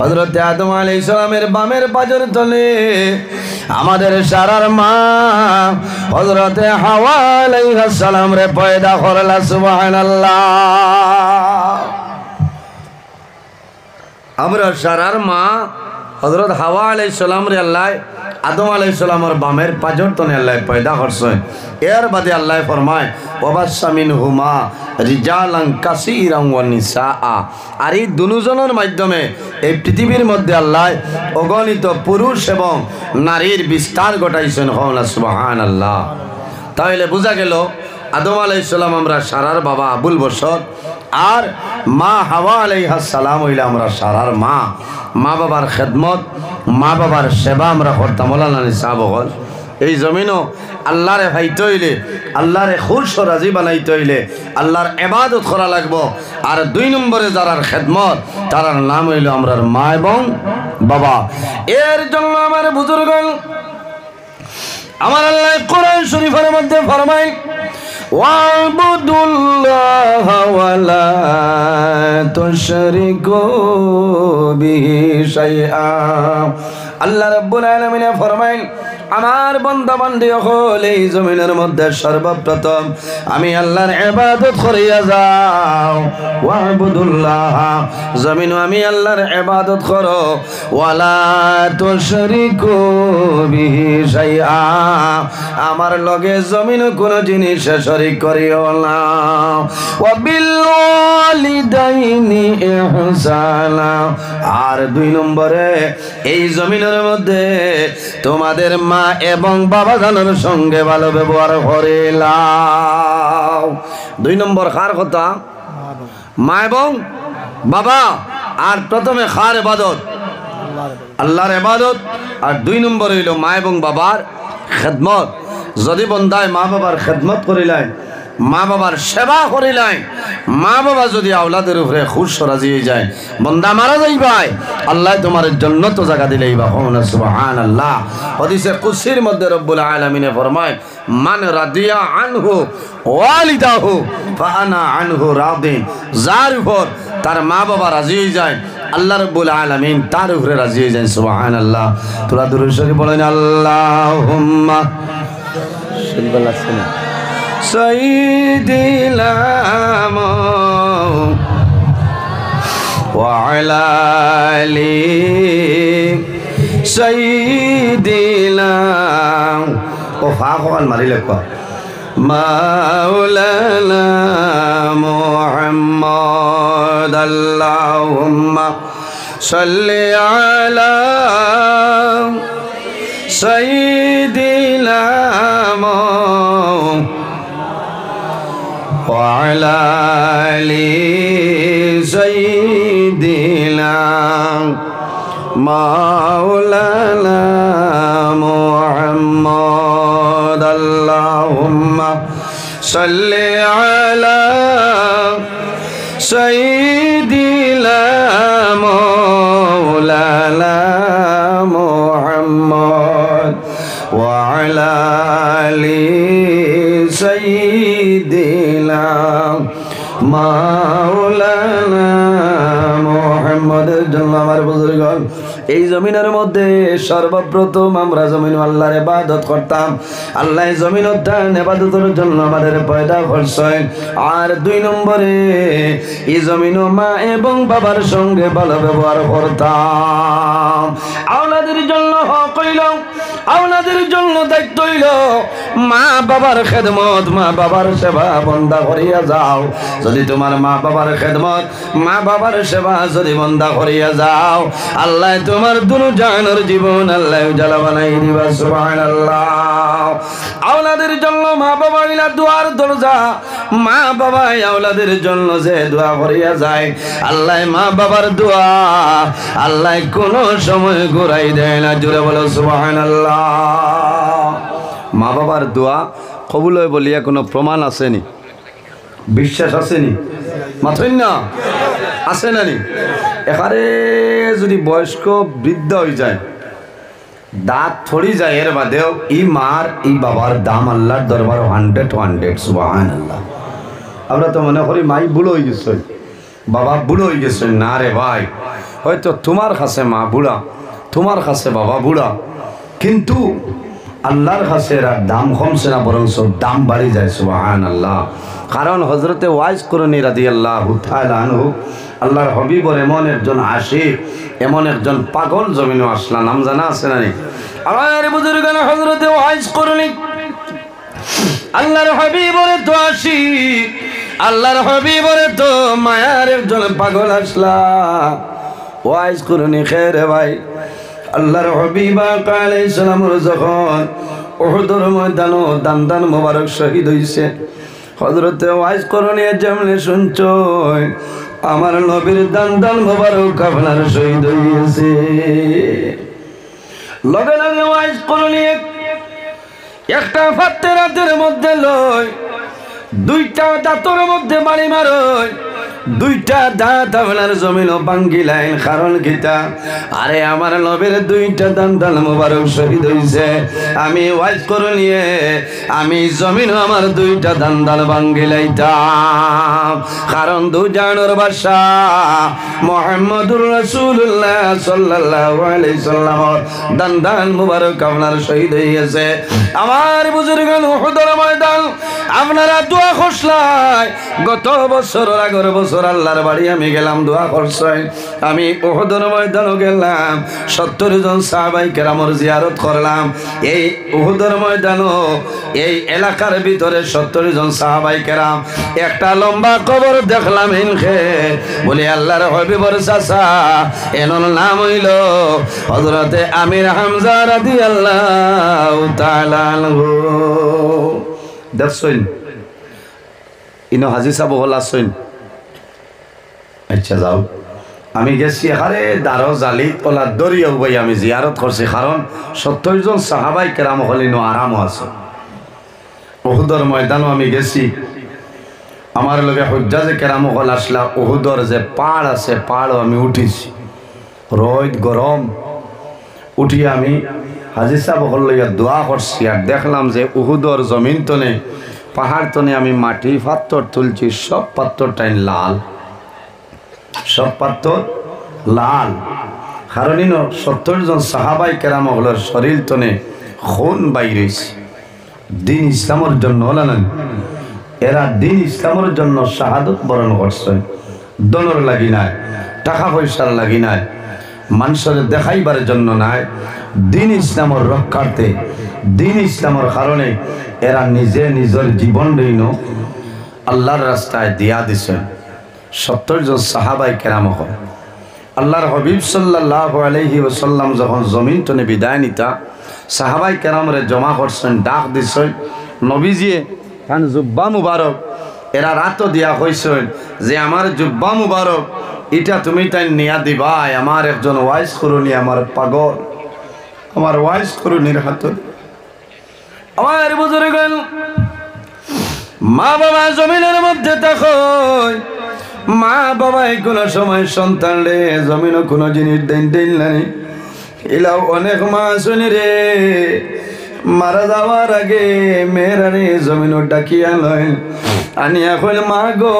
হযরত আদম আলাইহিস সালামের বামের পাজর তলে আমাদের সারার মা হযরত হাওয়া আলাইহিস সালাম রে পয়দা করলা। সুবহানাল্লাহ। আমরা সারার মা হযরত হাওয়া আলাইহিস সালাম রে আল্লাহ আদম আলাইহিস সালামের বামের পাজর তলে আল্লাহ পয়দা করছেন। এর বাদে আল্লাহ ফরমায় ওয়াবাসসা মিনহুমা রিজালান কাসীরান ওয়া নিসাআ। আর এই দুজনের মাধ্যমে এই পৃথিবীর মধ্যে আল্লাহ অগণিত পুরুষ এবং নারীর বিস্তার ঘটাইছেন। সুবহানাল্লাহ। তাহলে বোঝা গেল আদম আলাইহিস সালাম আমরা সারার বাবা আবুল বশর, আর মা হাওয়া আলাইহিস সালাম হইলে আমরা সারার মা। মা বাবার খেদমত, মা বাবার সেবা আমরা করতাম। মৌলানা সাহেব বল এই জমিনও আল্লাহরে ভাইতে হইলে, আল্লাহরে খুশ রাজি বানাইতে হইলে আল্লাহর ইবাদত করা লাগবো। আর 2 নম্বরে যারার খেদমত তারার নাম হইল আমরার মা এবং বাবা। এর জন্য আমার বুজুর্গণ, আমার আল্লাহ কোরআন শরীফের মধ্যে ফরমায় ওয়াবুদুল্লাহ ওয়া লা তুশরিকু বিহি শাইআ। আল্লাহ রাব্বুল আলামিন ফরমায় আমার বান্দা বান্দি হল এই জমিনের মধ্যে সর্বপ্রথম আমি আল্লাহর ইবাদত করিয়া যাও। ওয়াবুদুল্লাহ, জমিন আমি আল্লাহর ইবাদত করো। ওয়ালা তুশরিকু বিহি শাইআ, আমার লগে জমিন কোন জিনিস শরীক করিও না। ওয়া বিল ওয়ালিদাইনি ইহসানা, আর 2 নম্বরে এই জমিনের মধ্যে তোমাদের মা এবং বাবা জানোর সঙ্গে ভালো ব্যবহার করিলাম। 2 নম্বর কার কথা? মা এবং বাবা। আর প্রথমে কার ইবাদত? আল্লাহর ইবাদত। আর 2 নম্বর হইল মা এবং বাবার খেদমত। যদি বন্দায় মা বাবার খেদমত করিলেন, মা বাবার সেবা করিলেন, মা বাবা যদি আওলাদের উপরে খুশ রাজি হয়ে যায়, বন্দা মারা যাইবাই, আল্লাহ তোমার জান্নাত জায়গা দিলেইবা। সুবহানাল্লাহ। হাদিসে কুদসির মধ্যে রব্বুল আলামিন ফরমায় মান রাদিয়া আনহু ওয়ালিদাহু ফাআনা আনহু রাদিন। যার উপর তার মা বাবা রাজি হয়ে যায়, আল্লাহ রাব্বুল আলামিন তার উপরে রাজি হয়ে যায়। সুবহানাল্লাহ। তোরা দুরূদ শরীফ বলেন আল্লাহুম্মা সাইয়্যিদিনা ওয়া আলা আলি সাইয়্যিদিনা। ও ফাকওয়াল মারিলে কো মাওলানা মুহাম্মদ। আল্লাহুম্মা সাল্লি আলা সাইয়্যিদিনা ওয়া আলা আলি সাইয়্যিদিনা মাওলানা মুহাম্মদ। আল্লাহুম্মা সাল্লি আলা সাইয়্যিদিনা মাওলানা মুহাম্মদ ওয়া আলা আলি সাইয়্যিদিনা মাওলানা মুহাম্মদের জন্য আমার বুজুর্গণ, এই জমিনের মধ্যে সর্বপ্রথম আমরা জমিন আল্লাহর ইবাদত করতাম। আল্লাহ জমিনের দান ইবাদতের জন্য আমাদের পয়দা করছেন। আর 2 নম্বরে এই জমিন মা এবং বাবার সঙ্গে ভালো ব্যবহার করতাম। আওলাদের জন্য হক হইল আপনাদের জন্য দায়িত্ব হইল মা বাবার খেদমত, মা বাবার সেবা বন্ধা করিয়া যাও। যদি তোমার মা বাবার খেদমত, মা বাবার সেবা যদি বন্ধা করিয়া যাও, আল্লাহ তোমার দুনু জাহানের জীবন আল্লাহ উজালা বানাই দিবা। সুবহানাল্লাহ। আওলাদের জন্য মা বাবা হইলা দুয়ার দরজা। মা বাবা আওলাদের জন্য যে দোয়া করিয়া যায়, আল্লাহ মা বাবার দোয়া আল্লাহ কোন সময় ঘুরাই দেয় না। জোরে বলো সুবহানাল্লাহ। মা বাবার দোয়া কবুল হয় বলিয়া কোনো প্রমাণ আসেনি, বিশ্বাস আসেনি, মাথইন না আছে না নি? এখানে যদি বয়স্ক বৃদ্ধ হয়ে যায়, দাঁত থড়ি যায়, এর বাদেও ই মার ই বাবার দাম আল্লাহর দরবার 100 সুবহানাল্লাহ। আমরা তো মনে করি মাই বুড়ো হয়ে গেছে, বাবা বুড়ো হয়ে গেছে। না রে ভাই, হয়তো তোমার কাছে মা বুড়া, তোমার কাছে বাবা বুড়া, কিন্তু আল্লাহর কাছে এরা দাম কমছে না, বরং দাম বাড়ি যায়। সুবহানাল্লাহ। কারণ হজরতে ওয়াইস করণী রাদিয়াল্লাহু তাআলা আনহু আল্লাহর হবিবর এমন একজন আশিক, এমন একজন পাগল জমিনে আসলা, নাম জানা আছে না? আমার বুজুর্গান হজরতে ওয়াইস করণী আল্লাহর হবিবরে তো আশিক, আল্লাহর হবিবরে তো মায়ার একজন পাগল আসলা। ওয়াইস করণী খেরে ভাই, আল্লাহর হবিব আলাইহিস সালাম যখন উহুদের ময়দানে দান মোবারক শহীদ হইছে, হযরতে ওয়াইস করণী যেমনে শুনছো আমার নবীর দান মোবারক আপনার শহীদ হইছে, লগে লগে ওয়াইস করণী একটা ফাতের হাতের মধ্যে লয়, দুইটা দাঁতের মধ্যে বাড়ি মারয়, দুইটা দাঁত আপনার জমিনও ভাঙ্গিলেন। কারণ গীতা, আরে আমার নবীর দুইটা দান মোবারক শহীদ হইছে, আমি ওয়াইজ করে নিয়ে আমি জমিনও আমার দুইটা দান ভাঙ্গিলাইতাম। কারণ দুজানোর বাদশা মুহাম্মদুর রাসূলুল্লাহ সাল্লাল্লাহু আলাইহি সাল্লামের দান মোবারক আপনার শহীদ হইছে। আমার বুজুর্গান উহুদের ময়দান আপনারা দোয়া করছলাই, গত বছর আগের বছর আল্লাহর বাড়ি আমি গেলাম, দোয়া করছাই। আমি উহুদের ময়দানও গেলাম, 70 জন সাহাবাই কেরামের জিয়ারত করলাম। এই উহুদের ময়দানও এই এলাকার ভিতরে 70 জন সাহাবাই কেরাম, একটা লম্বা কবর দেখলাম ইনখে, বলি আল্লাহর হবিবর চাচা, এনার নাম হইল হযরতে আমির হামজা রাদিয়াল্লাহু তাআলা আনহু। দেখছেন ইনো হাজি সাহেব হল আসছেন? আচ্ছা যাও, আমি গেছি এখানে দারো জালি ওলা দরিয়াও ভাই আমি জিয়ারত করছি, কারণ 70 জন সাহাবাই কেরাম হলিনো আরামও আছে। উহুদের ময়দানও আমি গেছি, আমার লগে হুজ্জাজে কেরাম হল আসলা, উহুদের যে পাহাড় আছে পাহাড়ও আমি উঠিছি, রোদ গরম উঠিয়ে আমি হাজি সাহেব হল লইয়া দোয়া করছি। আর দেখলাম যে উহুদের জমিন তনে পাহাড় তনে আমি মাটি পাথর তুলছি, সব পাথরটাই লাল, সব পাথর লাল। কারণ 70 জন সাহাবাই কেরাম হলের শরীর তনে খুন বাইরেছে, দিন ইসলামের জন্য হল না, এরা দিন ইসলামের জন্য শাহাদত বরণ করছে। দনের লাগি নাই, টাকা পয়সার লাগি নাই, মানুষের দেখাইবার জন্য নাই, দিন ইসলামের রক্ষার্থে, দিন ইসলামের কারণে এরা নিজে নিজের জীবন দিন আল্লাহর রাস্তায় দিয়া দিছে। 70 জন সাহাবাই কেরাম হয়। আল্লাহর হবিব সাল্লাল্লাহু আলাইহি ওয়াসাল্লাম যখন জমিন তনে বিদায় নিতা, সাহাবাই কেরামরে জমা করছেন, ডাক দিছেন। নবীজিয়ে খান জুব্বা মুবারক এরা রাতও দিয়া হয়েছেন যে আমার জুব্বা মুবারক এটা তুমি তাই নিয়া দিবাই, আমার একজন ওয়াইস করুনি, আমার পাগল, আমার ওয়াইস করুনির হাত। আমার বুজুর্গণ, মা বাবা জমিনের মধ্যে দেখো, মা বাবাই কোনো সময় সন্তান রে জমিনও কোনো জিনিস দেন নাই। এলাও অনেক মা শুনি রে, মারা যাওয়ার আগে মেয়েরা রে জমিনও ডাকিয়া লয়, আনি এখন মা গো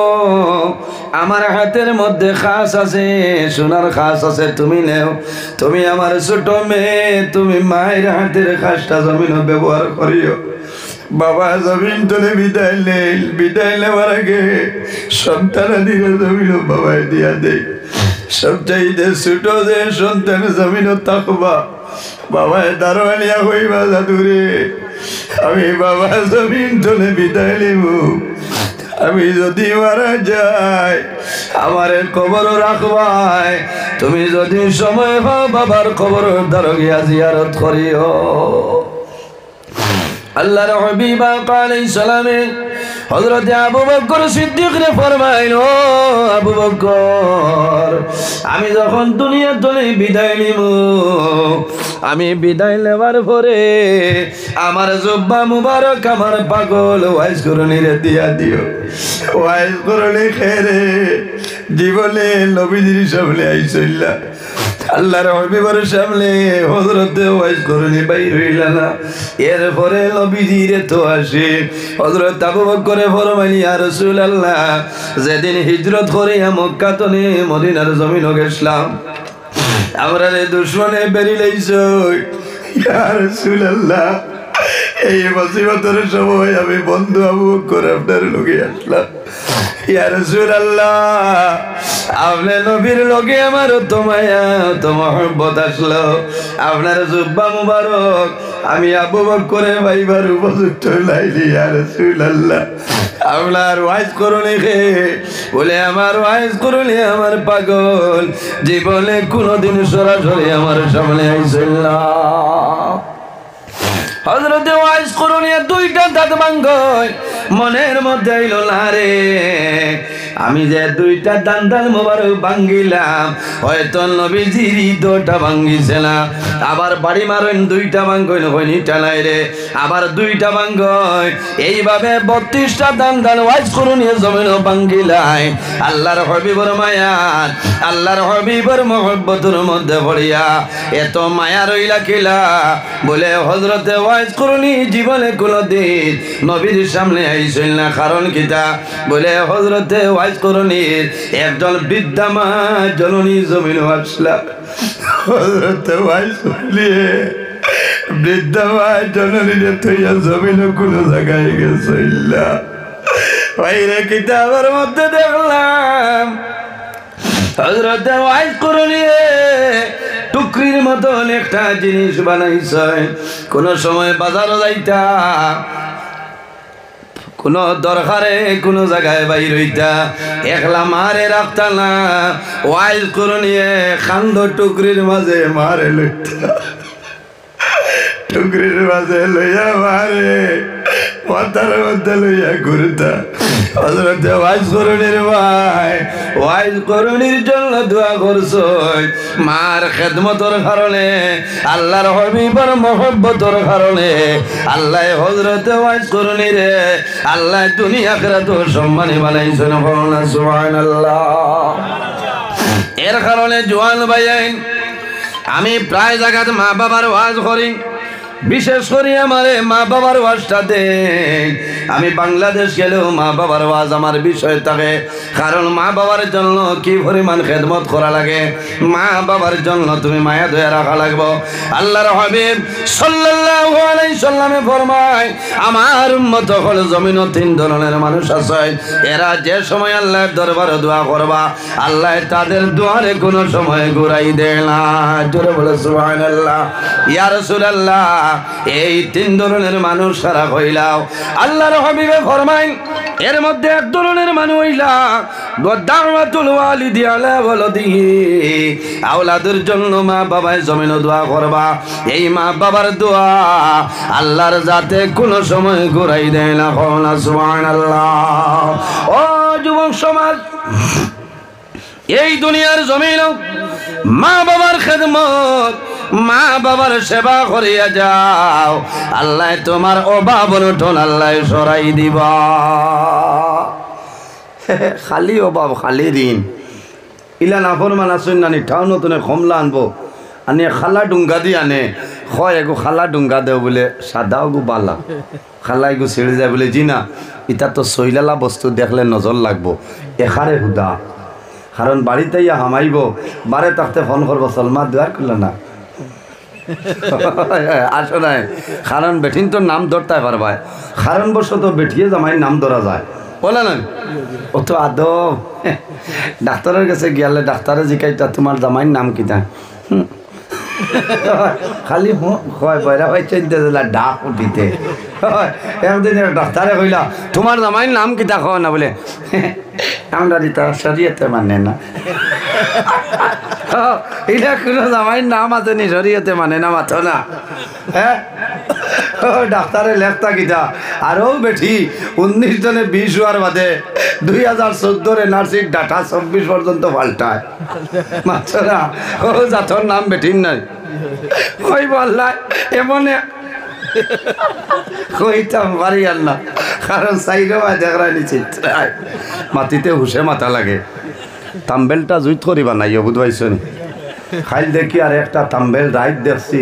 আমার হাতের মধ্যে খাস আছে, সোনার খাস আছে, তুমি নেও, তুমি আমার ছোট মেয়ে, তুমি মায়ের হাতের খাসটা জমিনও ব্যবহার করিও। বাবা জমিন তলে বিদায় নেওয়ার আগে সন্তান দিয়ে জমিনও বাবাই দিয়া দেয়। সবচাইতে ছোট যে সন্তান জমিনও থাকবা, বাবায় দারোয়ানিয়া হইবা জাদুরে আমি বাবা জমিন তলে বিদায় নিব আমি যদি মারা যাই আমারে কবর রাখবাই তুমি যদি সময় পাও বাবার কবর দ্বারা গিয়া জিয়ারত করিও আল্লাহর হাবিব আলাইহিস সালামে হযরত আবু বকর সিদ্দিক রে ফরমাইল ও আবু বকর আমি যখন দুনিয়া থেকে বিদায় নিব আমি বিদায় নেবার পরে আমার জুব্বা মুবারক আমার পাগল ওয়াইজ করণীরে দিয়া দিও ওয়াইজ করণী খেরে জীবনে নবীজির সামনে আইসইলা আল্লাহর হাবিবের সামনে হযরত ওয়াইজ করণী বাইর হইলা না এরপরে নবীজিরে তো আসে হযরত আবু বকর ফরমাইল ইয়া রাসূলুল্লাহ যেদিন হিজরত করে মক্কা থেকে মদিনার জমিনে গেছলাম আমরা দুশমনে বেরি লাইছো ইয়া রাসূলুল্লাহ এই মুসিবতের সময় আমি বন্ধু আবু বকর আপনার লগে আসলাম ইয়া রাসূলুল্লাহ আপনি নবীর লগে আমার তো মায়া তো মহব্বত আসলো আপনার জুব্বা মুবারক আমি আবু বকরের ভাইবার উপযুক্ত লাইলি ইয়া রাসূলুল্লাহ আপনার ওয়াইজ করুনি হে বলে আমার ওয়াইজ করুনি আমার পাগল জীবনে কোনোদিন সরাসরি আমার সামনে আইছিল না হযরত ওয়াইজ করুনি দুইটা দাঁত ভাঙ্গয় মনের মধ্যে আইলো না রে আমি যে দুইটা দান্দাল মোবারক ভাঙ্গিলাম হয়তো নবীজির দুইটা ভাঙ্গিছে না আবার বাড়ি মারেন দুইটা ভাঙ্গইন হয়নি টালাই রে আবার দুইটা ভাঙ্গয় এইভাবে 32টা দান্দাল ওয়াইজ করুনি জমিন ভাঙ্গিলাই আল্লাহর হাবিবের মায়া আল্লাহর হাবিবের মহব্বতের মধ্যে পড়িয়া এত মায়া রইলা কিলা বলে হযরত ওয়াইজ করুনি জীবনে কোনোদিন নবীর সামনে আইছিল না কারণ কিতা বলে হযরত ওয়াইজ করুনির একজন বৃদ্ধা মা জননী জমিন আসলা হযরত ওয়াইজ করুনি বৃদ্ধা মা জননীরে তুইয়া জমিন কোন জায়গায় গেছিল বাইরে কিতাবের মধ্যে দেখলাম হযরত ওয়াইজ করুনি টুকরির মতন একটা জিনিস বানাইছে কোন সময় বাজারও যাইতা কোন দরকারে কোন জায়গায় বাইর হইতা একলা মারে রাখতা না ওয়াইজ করুনি খান্দ টুকরির মাঝে মারে লইতা টুকরির মাঝে লইয়া মারে মাথার মধ্যে লইয়া ঘুরতা হযরত ওয়াইজ করুনির ভাই ওয়াইজ করুনির জন্য দোয়া করছো মার খেদমতের কারণে আল্লাহর হাবিবের মহব্বতের কারণে আল্লাহ হযরত ওয়াইজ করুনির আল্লাহ দুনিয়া আখিরাত সম্মানী বানাইছেন বলনা সুবহানাল্লাহ এর কারণে জওয়ান ভাইয়াইন আমি প্রায় জায়গায় মা বাবার ওয়াজ করি বিশেষ করে আমার মা বাবার ওয়াজটা দেই আমি বাংলাদেশ গেলেও মা বাবার ওয়াজ আমার বিষয় থাকে কারণ মা বাবার জন্য কি পরিমাণ খেদমত করা লাগে মা বাবার জন্য তুমি মায়া দয়া রাখা লাগবে আল্লাহর হাবিব সাল্লাল্লাহু আলাইহি সাল্লামে ফরমায় আমার উম্মত হল জমিনে 3 ধরনের মানুষ আছে এরা যে সময় আল্লাহর দরবারে দোয়া করবা আল্লাহ তাদের দোয়ারে কোনো সময় ঘুরাই দেয় না জোরে বলে সুবহানাল্লাহ ইয়া রাসূলুল্লাহ এই 3 ধরনের মানুষ সারা হইলাও আল্লাহর হাবিবে ফরমায় এর মধ্যে এক ধরনের মানুষ হইলা দাওয়াতুল ওয়ালিদি আলা ওয়ালাদিহি আওলাদের জন্য মা বাবায় জমিনে দোয়া করবা এই মা বাবার দোয়া আল্লাহর জাতে কোনো সময় ঘুরাই দেয় না কওনা সুবহানাল্লাহ ও যুবক সমাজ এই দুনিয়ার জমিনে মা বাবার খেদমত মা বাবার সেবা করিয়া যাও আল্লাহ তোমার অভাব অনটন আল্লাহ সরাই দিবা খালি অভাব খালি ঋণ ইলা নাফরমান আসুন নানি ঠাও নতুন কমলা আনবো আনি খালা ডুঙ্গা দি আনে হয় এগো খালা ডুঙ্গা দেও বলে সাদাও গো বালা খালা এগো ছেড়ে যায় বলে জি না এটা তো সইলালা বস্তু দেখলে নজর লাগবো এখারে হুদা কারণ বাড়িতে ইয়া হামাইব বারে তাকতে ফোন করবো সলমা দুয়ার করল না আসো নাই কারণ বেঠিন তোর নাম ধরতে পারবায় কারণ বশত বেঠিয়ে জামাই নাম ধরা যায় বলে না ও তো আদব ডাক্তারের কাছে গেলে ডাক্তারে জিকাইতা তোমার জামাইয়ের নাম কিতা খালি হয় বয়রা ভাই চিনতে দিলা ডাক উঠিতে একদিন ডাক্তারে কইলা তোমার জামাইয়ের নাম কি দেখো না বলে আমরা দিতা শরীয়তে মানে না এটা কোনো জামাইয়ের নাম আছে নি শরীয়তে মানে না মাথো না হ্যাঁ ডাক্তারে লেখতা কিতা আরও বেঠি 19 জনে 20 হওয়ার বাদে 2014 নার্সিং ডাটা 24 পর্যন্ত পাল্টায় মাথো না ও জাতর নাম বেঠিন নাই ওই বললাই এমনে কইতাম পারি আর না কারণ সাইডে দেখরা নিচে মাটিতে হুসে মাথা লাগে তাম্বেলটা জুইত করিবা নাই বুঝবাইছো নি খাইল দেখি আর একটা তাম্বেল রাইট দেখছি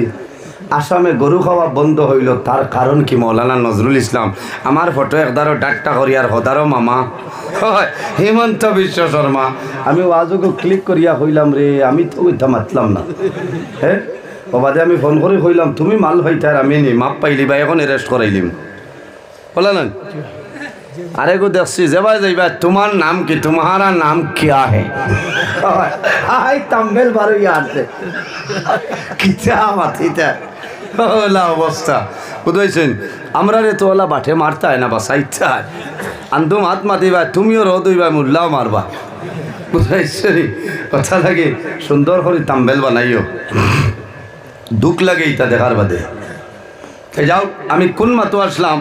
আসামে গরু খাওয়া বন্ধ হইল তার কারণ কি মৌলানা নজরুল ইসলাম আমার ফটো একদারও ডাকটা করি আর হদারও মামা হয় হিমন্ত বিশ্ব শর্মা আমি ওয়াজকে ক্লিক করিয়া হইলাম রে আমি তো ওইটা মাতলাম না হ্যাঁ বাদে আমি ফোন করে কইলাম তুমি মাল হইতার আমি নি মাপ পাইলি বা এখন অ্যারেস্ট করাইলিম বলা না আরে গো দেখছি যাবা যাইবা তোমার নাম কি তোমারা নাম কিয়া হে আই তাম্বেল বারো ইয়ারছে কিতা মাথিতা ওলা অবস্থা বুঝাইছেন আমরা রে তো ওলা বাঠে মারতে হয় না বা সাইতে আন্দুম হাত মাতিবা তুমিও রো দইবা মুল্লাও মারবা বুঝাইছি কথা লাগে সুন্দর করে তাম্বেল বানাইও দুঃখ লাগে এটা দেখার বাদে যাও আমি কোন মাতো আসলাম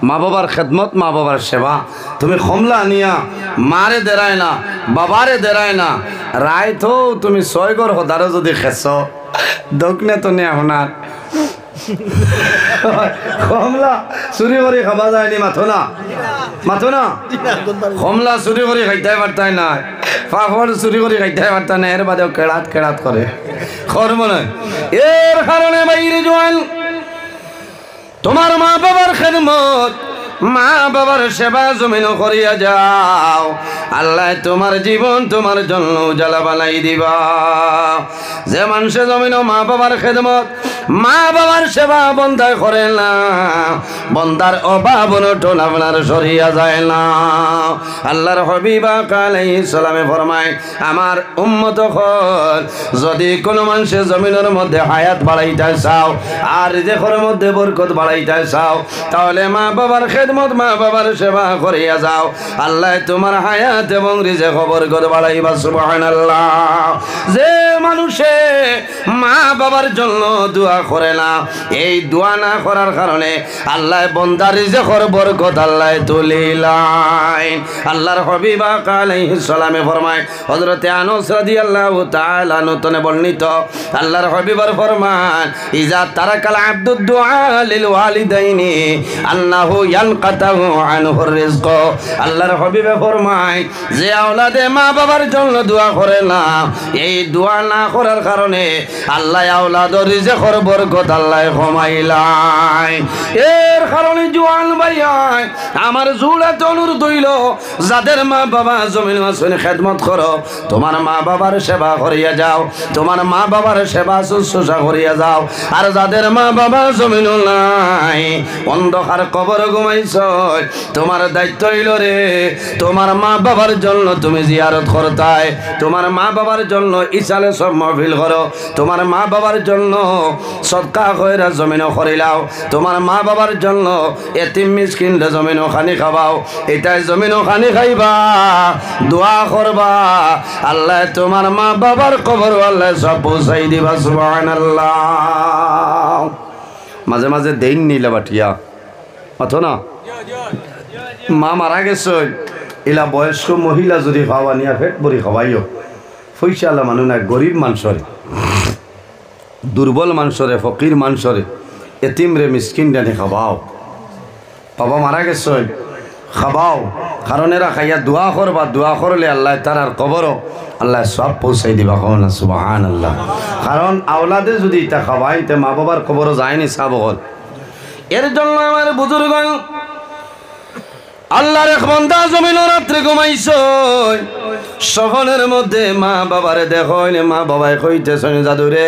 মা বাবার খেদমত মা বাবার সেবা তুমি খমলা আনিয়া মারে দেরায় না বাবারে দেরায় না রায় তো তুমি 6 ঘর হদারও যদি খেস দোকনে তো নে আপনার কমলা চুরি করে খাবা যায়নি মাথো না কমলা চুরি করে খাইতে পারতাই না পাপড় চুরি করে খাইতে পারতাই না এর বাদেও কেড়াত করে কর্ম নয় এর কারণে বাইরে জোয়ান তোমার মা বাবার খেদমত মা বাবার সেবা জমিন করিয়া যাও আল্লাহ তোমার জীবন তোমার জন্য উজালা বানাই দিবা যে মানুষে জমিন মা বাবার খেদমত মা বাবার সেবা বন্ধায় করে না বন্দার অভাব অনটন আপনার সরিয়া যায় না আল্লাহর হাবিবা আলাইহিস সালামে ফরমায় আমার উম্মত হল যদি কোনো মানুষের জমিনের মধ্যে হায়াত বাড়াইতে চাও আর রিজিকের মধ্যে বরকত বাড়াইতে চাও তাহলে মা বাবার খেদমত মা বাবার সেবা করিয়া যাও আল্লাহ তোমার হায়াত এবং রিজিক বরকত বাড়াইবা সুবহানাল্লাহ যে মানুষে মা বাবার জন্য দোয়া করে না এই দোয়া না করার কারণে আল্লাহ বান্দার রিজিকের বরকত আল্লাহ তুলিলাই আল্লাহর হাবিব আলাইহিস সালামে ফরমায় হযরত আনাস রাদিয়াল্লাহু তাআলা নতনে বর্ণিত আল্লাহর হাবিবের ফরমান ইজা তারাকাল আব্দুদ দুআ লিল ওয়ালিদাইনি আন্নাহু ইয়ানকাতাহু আনহু রিজক আল্লাহর হাবিবে ফরমায় যে আওলাদে মা বাবার জন্য দোয়া করে না এই দোয়া না করার কারণে আল্লাহ আওলাদের রিজিকের বরকত আল্লাহ কমাইলাই এর কারণে জওয়ান ভাইয়াই আমার জুড়াতে অনুরোধ হইল যাদের মা বাবা জমিন আসনে খেদমত করো তোমার মা বাবার সেবা করিয়া যাও তোমার মা বাবার সেবা শুশ্রূষা করিয়া যাও আর যাদের মা বাবা জমিন নাই অন্ধকার কবর ঘুমাইছ তোমার দায়িত্ব হইল রে তোমার মা বাবার জন্য তুমি জিয়ারত করতাই তোমার মা বাবার জন্য ইসালে সব মাহফিল করো তোমার মা বাবার জন্য সদকা কইরা জমিন করিলাও তোমার মা বাবার জন্য এতিম মিসকিনরে জমিন খানি খাওয়াও এটাই জমিন খানি খাইবা দোয়া করবা আল্লাহ তোমার মা বাবার কবর আল্লাহ সব পৌঁছাই দিবা সুবহানাল্লাহ মাঝে মাঝে দেন নিলে বাটিয়া অথ না মা মারা গেছে এলা বয়স্ক মহিলা যদি খাওয়া নিয়া পেট ভরি খাওয়াইও পয়সাওয়ালা মানুষ না গরিব মানুষরে দুর্বল মানুষরে ফকির মানুষরে এতিম রে মিসকিন ডানে খাওয়াও বাবা মারা গেছে খাওয়াও কারণ এরা খাইয়া দোয়া করবা দোয়া করলে আল্লাহ তার আর কবরও আল্লাহ সব পৌঁছাই দিবা কখন সুবহানাল্লাহ কারণ আওলাদে যদি এটা খাওয়াই তে মা বাবার কবরও যায়নি সাবল এর জন্য আমার বুজুর্গ আল্লাহর এক বান্দা জমিন রাত্রে ঘুমাইছ সফলের মধ্যে মা বাবারে দেখো মা বাবাই কইতেছেন জাদুরে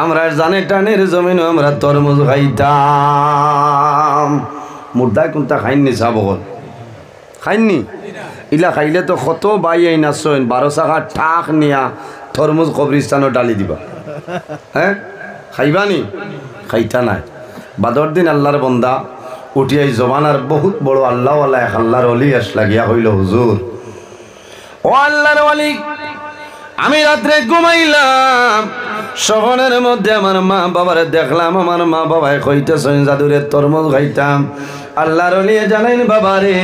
আমরা জানে টানের জমিন আমরা তরমুজ খাইতাম মুর্দা কোনটা খাইনি সাবল খাইনি ইলা খাইলে তো কত বাই আই নাচন 12 টাকা ঠাক নিয়া তরমুজ কবরিস্তানও ডালি দিবা হ্যাঁ খাইবানি খাইতা নাই বাদর দিন আল্লাহর বন্দা উঠিয়াই জমানার বহুত বড় আল্লাহওয়ালা এক আল্লাহর অলি আসলা গিয়া হইল হুজুর ও আল্লাহর ওয়ালি আমি রাত্রে ঘুমাইলাম শহরের মধ্যে আমার মা বাবার দেখলাম আমার মা বাবায় কইতেছেন জাদুরের তরমুজ খাইতাম আল্লাহর ওলি জানাইন বাবারে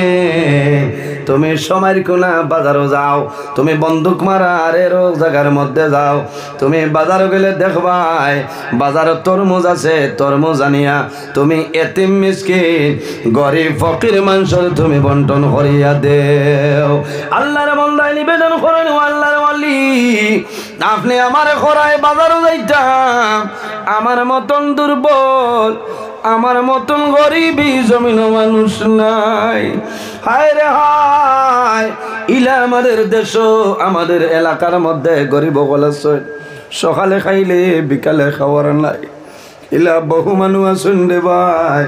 তুমি সময়ের কোনা বাজারও যাও তুমি বন্দুক মারা আরের জায়গার মধ্যে যাও তুমি বাজারও গেলে দেখবাই বাজারও তরমুজ আছে তরমুজ আনিয়া তুমি এতিম মিসকিন গরিব ফকির মানুষের তুমি বন্টন করিয়া দেও আল্লাহর বান্দায় নিবেদন করেন আল্লাহর ওয়ালি আপনি আমার খরায় বাজারও যাইতাম আমার মতন দুর্বল আমার মতন গরিবই জমিন মানুষ নাই হায় রে হায় ইলা আমাদের দেশ আমাদের এলাকার মধ্যে গরিব বলেছে সকালে খাইলে বিকালে খাওয়ার নাই ইলা বহু মানুষ আছেন রে ভাই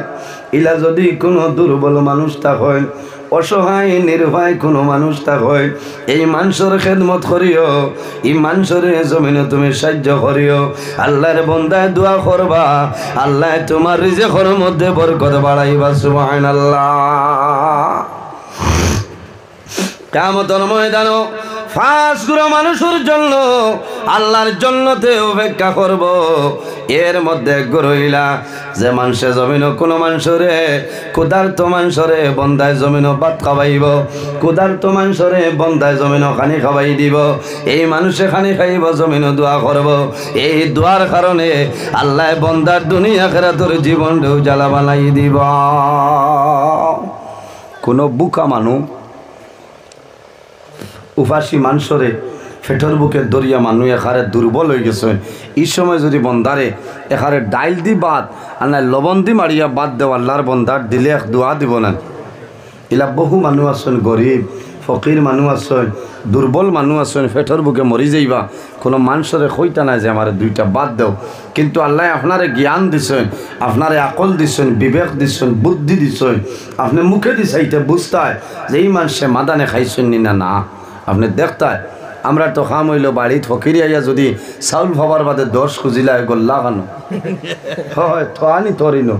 ইলা যদি কোনো দুর্বল মানুষ হয় অসহায় নির্ভয় কোনো মানুষ হয় এই মানুষের খেদমত করিও এই মানুষের জমিনে তুমি সাহায্য করিও আল্লাহর বান্দায় দোয়া করবা আল্লাহ তোমার রিজিকের মধ্যে বরকত বাড়াইবা সুবহানাল্লাহ কিয়ামতের ময়দানে ফাঁস গুলো মানুষের জন্য আল্লাহর জন্নতে অপেক্ষা করব এর মধ্যে গরইলা যে মানুষে জমিন কোনো মানুষরে ক্ষুধার্ত মানুষরে বন্দায় জমিন ভাত খাওয়াইব ক্ষুধার্ত মানুষরে বন্দায় জমিন খানি খাওয়াই দিব এই মানুষে খানি খাইব জমিন দোয়া করব এই দোয়ার কারণে আল্লাহ বন্দার দুনিয়া আখিরাতের জীবনটাও জ্বালা বানাই দিব কোনো বুকা মানুষ উপাসী মানুষরে ফেটর বুকে দরিয়া মানুষ এখারে দুর্বল হয়ে গেছে এই সময় যদি বন্দারে এখারে ডাইল দি বাদ আর না লবণ দি মারিয়া বাদ দেওয়া আল্লাহর বন্দার দিলে এক দোয়া দিব না এলা বহু মানুষ আছেন গরিব ফকির মানুষ আছেন দুর্বল মানুষ আছেন ফেটর বুকে মরি যাইবা কোনো মানুষরে কইতা নাই যে আমার দুইটা বাদ দেও কিন্তু আল্লাহ আপনারে জ্ঞান দিছেন আপনারে আকল দিছেন বিবেক দিছেন বুদ্ধি দিছেন আপনি মুখে দিছাইতে বুঝতায় যে এই মানুষে মাদানে খাইছেন নি না না আপনি দেখতায় আমরা তো খাম হইল বাড়িত ফকিরি আইয়া যদি চাউল ভাবার বাদে 10 খুঁজিলা গল্লা খানো হয় তো আনি তরিন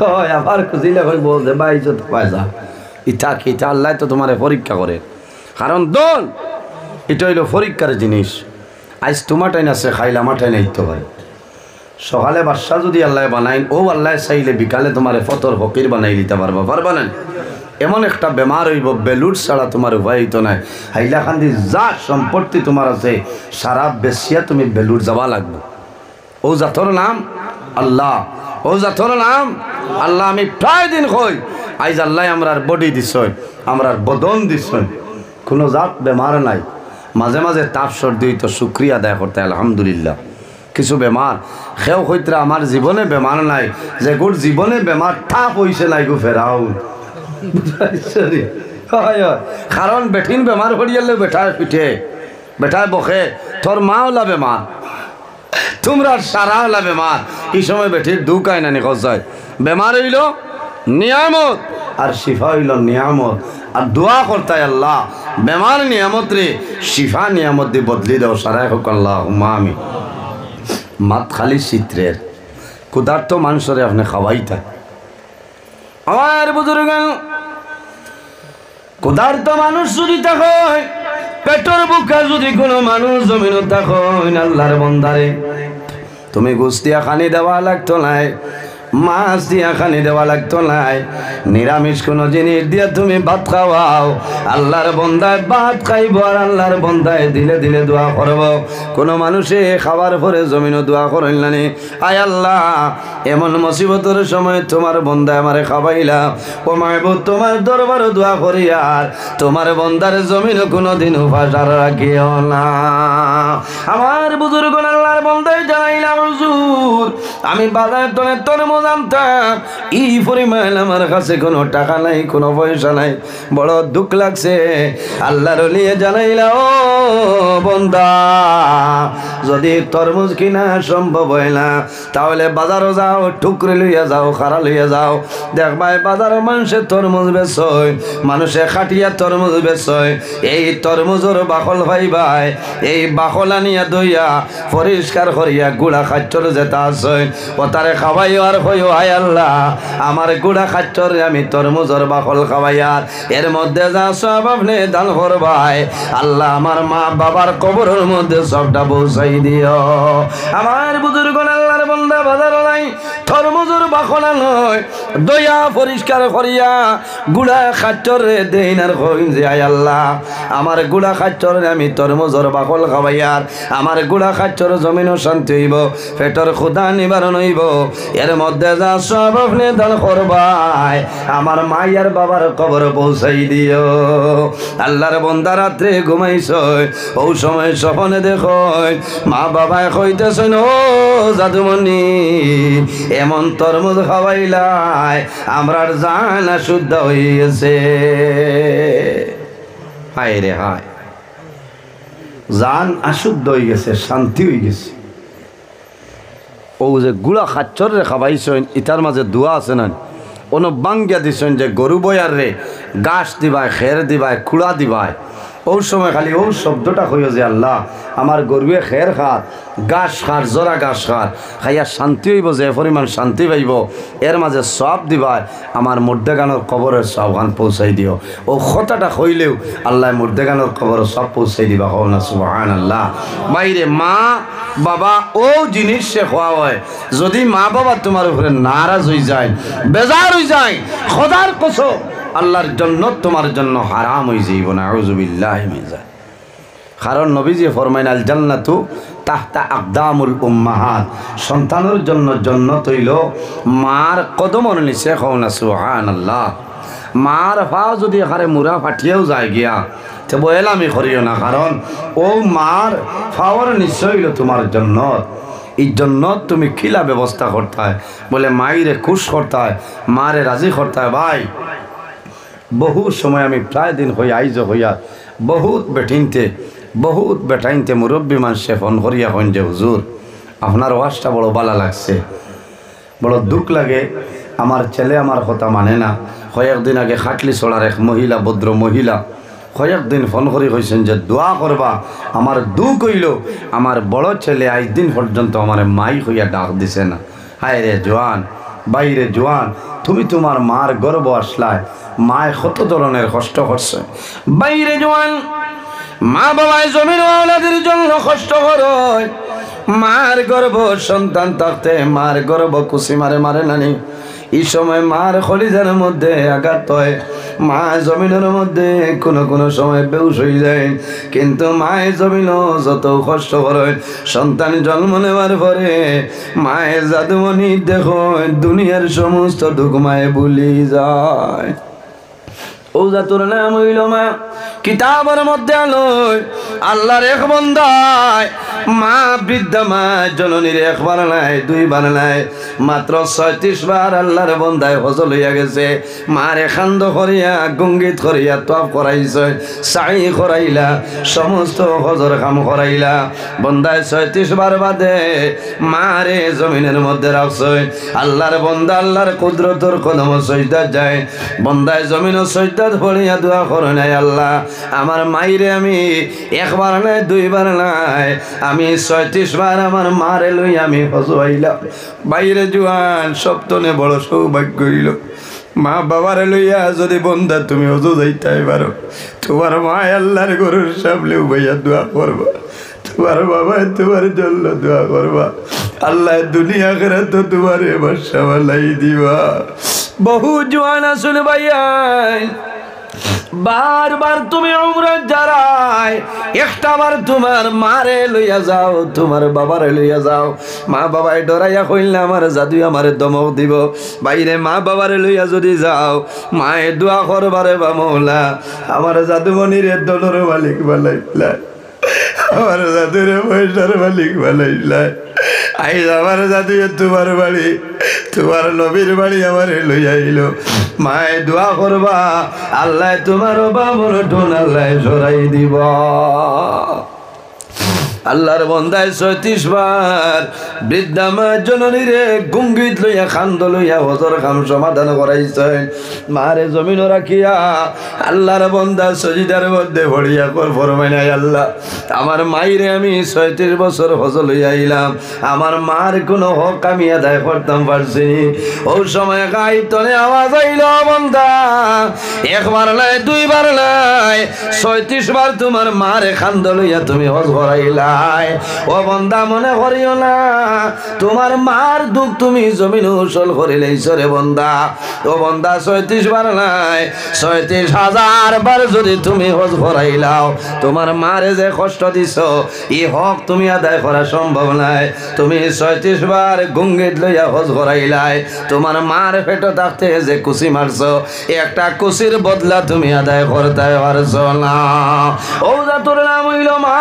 হয় আবার খুঁজিলে হয় বলতে বাইজ তো পায়জা ইটা কি ইটা আল্লাহ তো তোমার পরীক্ষা করে কারণ দোল এটা হইল পরীক্ষার জিনিস আজ তোমার টাইন আছে খাইলে আমার টাইন আইতে পারে সকালে বাদশা যদি আল্লাহ বানাই ও আল্লাহ চাইলে বিকালে তোমার ফতর ফকির বানাই দিতে পারবা না এমন একটা বেমার হইব বেলুট ছাড়া তোমার উপায় হইতো নাই হাইলাকান্দি যা সম্পত্তি তোমার আছে সারা বেশিয়া তুমি বেলুট যাওয়া লাগবে ও জাতর নাম আল্লাহ ও জাতর নাম আল্লাহ আমি প্রায় দিন কই আইজ আল্লাহ আমরার বডি দিছই আমরার বদন দিছই কোনো জাত বেমার নাই মাঝে মাঝে তাপ সর্দি হইতো শুক্রিয়া আদায় করতে আলহামদুলিল্লাহ কিছু বেমার সেও হইতরা আমার জীবনে বেমার নাই যে গোর জীবনে বেমার তাপ হইছে নাই গো ফেরাও কারণ বেঠিন বেমার হরিয়ালে বেঠায় পিঠে বেঠায় বসে তোর মা ওলা বেমার তোমরা সারা ওলা বেমার এই সময় বেঠির দুকায় না নিখোঁজ বেমার হইল নিয়ামত আর শিফা হইল নিয়ামত আর দোয়া করতায় আল্লাহ বেমার নিয়ামত রে শিফা নিয়ামত দিয়ে বদলি দাও সারাই হোক আল্লাহ আমি মাত খালি চিত্রের ক্ষুধার্ত মানুষরে আপনি খাওয়াই থাকে আমার বুজুর্গ ক্ষুধার্ত মানুষ যদি থাকে পেটর বুকা যদি কোনো মানুষ জমিন থাকে আল্লাহর বন্দারে তুমি গুস্তিয়া খানি দেওয়া লাগতো নাই মাছ দিয়া খানি দেওয়া লাগতো নাই নিরামিষ কোনো জিনিস দিয়ে তুমি ভাত খাওয়াও আল্লাহর বন্দায় ভাত খাইব আর আল্লাহর বন্দায় দিলে দিলে দোয়া করব কোনো মানুষে খাবার পরে জমিনও দোয়া করেন না আয় আল্লাহ এমন মুসিবতের সময় তোমার বন্দায় আমারে খাওয়াইলা ও মাহবুব তোমার দরবারে দোয়া করি আর তোমার বন্দার জমিন কোনোদিন উপাস আর রাখিও না আমার বুজুর্গ আল্লাহর বন্দায় জানাইলাম হুজুর আমি বাজার টনে তরমুজ আনতাম এই পরিমাণ আমার কাছে কোনো টাকা নাই কোনো পয়সা নাই বড় দুঃখ লাগছে আল্লাহর ওলি জানাইলা ও বন্দা যদি তরমুজ কিনা সম্ভব হয় না তাহলে বাজারও যাও টুকরে লইয়া যাও খারা লইয়া যাও দেখবাই বাজারও মানুষের তরমুজ বেচয় মানুষে খাটিয়া তরমুজ বেচয় এই তরমুজের বাকল ভাই ভাই এই বাকল আনিয়া দইয়া পরিষ্কার করিয়া গুড়া খাচ্চর যেটা আছে ও তারে খাওয়াই আর হইও হায় আল্লাহ আমার গুড়া খাচ্চরে আমি তরমুজর বাকল খাওয়াইয়ার এর মধ্যে যা সব আপনি দান করবাই আল্লাহ আমার মা বাবার কবরের মধ্যে সবটা পৌঁছাই দিও আমার বুজুর্গ আল্লাহর বান্দা বাজার নাই তরমুজর বাকলা নয় দয়া পরিষ্কার করিয়া গুড়া খাচ্চরে দেন আর কইন যে আয় আল্লাহ আমার গুড়া খাচ্চরে আমি তরমুজর বাকল খাওয়াইয়ার আমার গুড়া খাচ্চর জমিনও শান্তি হইব পেটর ক্ষুধা নিবারণ হইব এর মধ্যে যা সব আপনি দান করবাই আমার মাইয়ার বাবার কবর পৌঁছাই দিও আল্লাহর বান্দা রাত্রে ঘুমাইছ ও সময় স্বপ্নে দেখো মা বাবায় কইতেছেন ও জাদুমণি এমন তরমুজ খাওয়াইলাই আমরার জান শুদ্ধ হইছে হায় রে হায় জান অশুদ্ধ হয়ে গেছে শান্তি হয়ে গেছে ও যে গুড়া খাচ্চর রে খাবাইছেন ইটার মাঝে দোয়া আছে না কোনো বাঙ্গিয়া দিছেন যে গরু বয়ার রে গাছ দিবায় খের দিবায় খুড়া দিবায় ওই সময় খালি ও শব্দটা হইও যে আল্লাহ আমার গরুয়ে খের খার গাছ খার জোড়া গাছ খার খাইয়া শান্তি হইব যে পরিমাণ শান্তি পাইব এর মাঝে সব দিবায় আমার মুর্দেগানোর কবরের সব গান পৌঁছাই দিও ও কথাটা হইলেও আল্লাহ মুর্দেগানোর কবরের সব পৌঁছাই দিবা হও না সুবহানাল্লাহ বাইরে মা বাবা ও জিনিস সে খোয়া হয় যদি মা বাবা তোমার উপরে নারাজ হয়ে যায় বেজার হয়ে যায় খোদার কসম আল্লাহর জন্য তোমার জন্য হারাম হয়ে যাইব না আউযুবিল্লাহি মিন যালিক কারণ নবীজি ফরমাইন আল জান্নাতু তাহতা আকদামুল উম্মাহাত সন্তানের জন্য জান্নাত হইল মার কদমের নিচে হও না সুবহানাল্লাহ মার পা যদি এখানে মুরা ফাটিয়েও যায় গিয়া তো বয়লামি করিও না কারণ ও মার পাওয়ার নিশ্চয় হইল তোমার জন্নত এই জন্য তুমি খিলা ব্যবস্থা করতে হয় বলে মাইরে খুশ করতে হয় মারে রাজি করতে হয় ভাই বহু সময় আমি প্রায় দিন হই আইজ হইয়া বহুত বেটাইনতে মুরব্বী মানুষে ফোন করিয়া হন যে হুজুর আপনার ওয়াজটা বড় ভালো লাগছে বড় দুঃখ লাগে আমার ছেলে আমার কথা মানে না কয়েকদিন আগে খাটলি চড়ার এক মহিলা ভদ্র মহিলা কয়েকদিন ফোন করে কইছেন যে দোয়া করবা আমার দুঃখ হইল আমার বড় ছেলে আজ দিন পর্যন্ত আমার মাই হইয়া ডাক দিছে না হায় রে জোয়ান বাইরে জোয়ান তুমি তোমার মার গর্ব আসলায় মায় কত ধরনের কষ্ট করছে বাইরে জোয়ান মা বাবায় জমিন ওয়ালাদের জন্য কষ্ট করে মার গর্ব সন্তান থাকতে মার গর্ব কুসি মারে মারে নানি এই সময় মার খলিজার মধ্যে আঘাত হয় মা জমিনের মধ্যে কোনো সময় বেউস হয়ে যায় কিন্তু মায়ের জমিন যত কষ্ট করে সন্তান জন্ম নেওয়ার পরে মায়ের জাদুমণি দেখো দুনিয়ার সমস্ত দুঃখ মায়ে ভুলি যায় ও জাতুর নাম হইল মা কিতাবের মধ্যে আলোয় আল্লাহর এক বন্দায় মা বৃদ্ধা মা জননীর একবার নাই দুইবার নাই মাত্র ৩৬ বার আল্লাহর বন্দায় হজল হইয়া গেছে মারে খান্দ করিয়া গঙ্গিত করিয়া তপ করাইছে সাই করাইলা সমস্ত হজর কাম করাইলা বন্দায় ৩৬ বার বাদে মারে জমিনের মধ্যে রাখছে আল্লাহর বন্দা আল্লাহর কুদরতর কদম সজদা যায় বন্দায় জমিন সজদা পড়িয়া দোয়া করে নাই আল্লাহ আমার মাইরে আমি একবার নাই দুইবার নাই আমি ৩৬ বার আমার মারে লই আমি হজুয়াইলাম বাইরে জোয়ান সপ্তনে বড় সৌভাগ্য হইল মা বাবারে লইয়া যদি বন্ধা তুমি হজু যাইতে পারো তোমার মা আল্লাহর গরুর সামনে উবাইয়া দোয়া করবা তোমার বাবা তোমার জন্য দোয়া করবা আল্লাহ দুনিয়া করে তো তোমার এবার সামালাই দিবা বহু জোয়ান আসলে ভাইয়া বারবার তুমি উমরা যারাই একটাবার তোমার মারে লইয়া যাও তোমার বাবারে লইয়া যাও মা বাবাই ডরাইয়া কইলে আমার জাদু আমারে দমক দিব বাইরে মা বাবারে লইয়া যদি যাও মায়ে দোয়া করবারে বা মৌলা আমার জাদুমণির দলের মালিক বানাইলা আমার জাদুর পয়সার মালিক বানাইলা আইজ আমার জাদু তোমার বাড়ি তোমার নবীর বাড়ি আমার লইয়া আইল মায়ে দোয়া করবা আল্লাহ তোমার বাবর ঢোন আল্লাহ সরাই দিব আল্লাহর বন্দায় 36 বার বৃদ্ধা মা জননীরে গুঙ্গিত লইয়া খান্দ লইয়া হজর খাম সমাধান করাইছেন। মারে জমিন রাখিয়া আল্লাহর বন্দা সজিদার মধ্যে ভরিয়া কর ফরমাই নাই, আল্লাহ আমার মাইরে আমি 36 বছর হজ লইয়া আইলাম, আমার মার কোনো হক আমি আদায় করতাম পারছি। ও সময় গাই তলে আওয়াজ আইল, বন্দা একবার নাই দুইবার নাই 36 বার তোমার মারে খান্দ লইয়া তুমি হজ করাইলাই। ও বন্দা মনে করিও না তোমার মার দুঃখ তুমি জমিন উসল করিলেইছ রে বন্দা। ও বন্দা 36 বার নাই 36,000 বার যদি তুমি হজ করাইলাও, তোমার মারে যে কষ্ট দিছ ই হক তুমি আদায় করা সম্ভব নাই। তুমি 36 বার গুঙ্গিত লইয়া হজ করাইলাই, তোমার মার পেটে থাকতে যে কুচি মারছ একটা কুচির বদলা তুমি আদায় করতে পারছ না। ও যা তোর নাম হইল মা,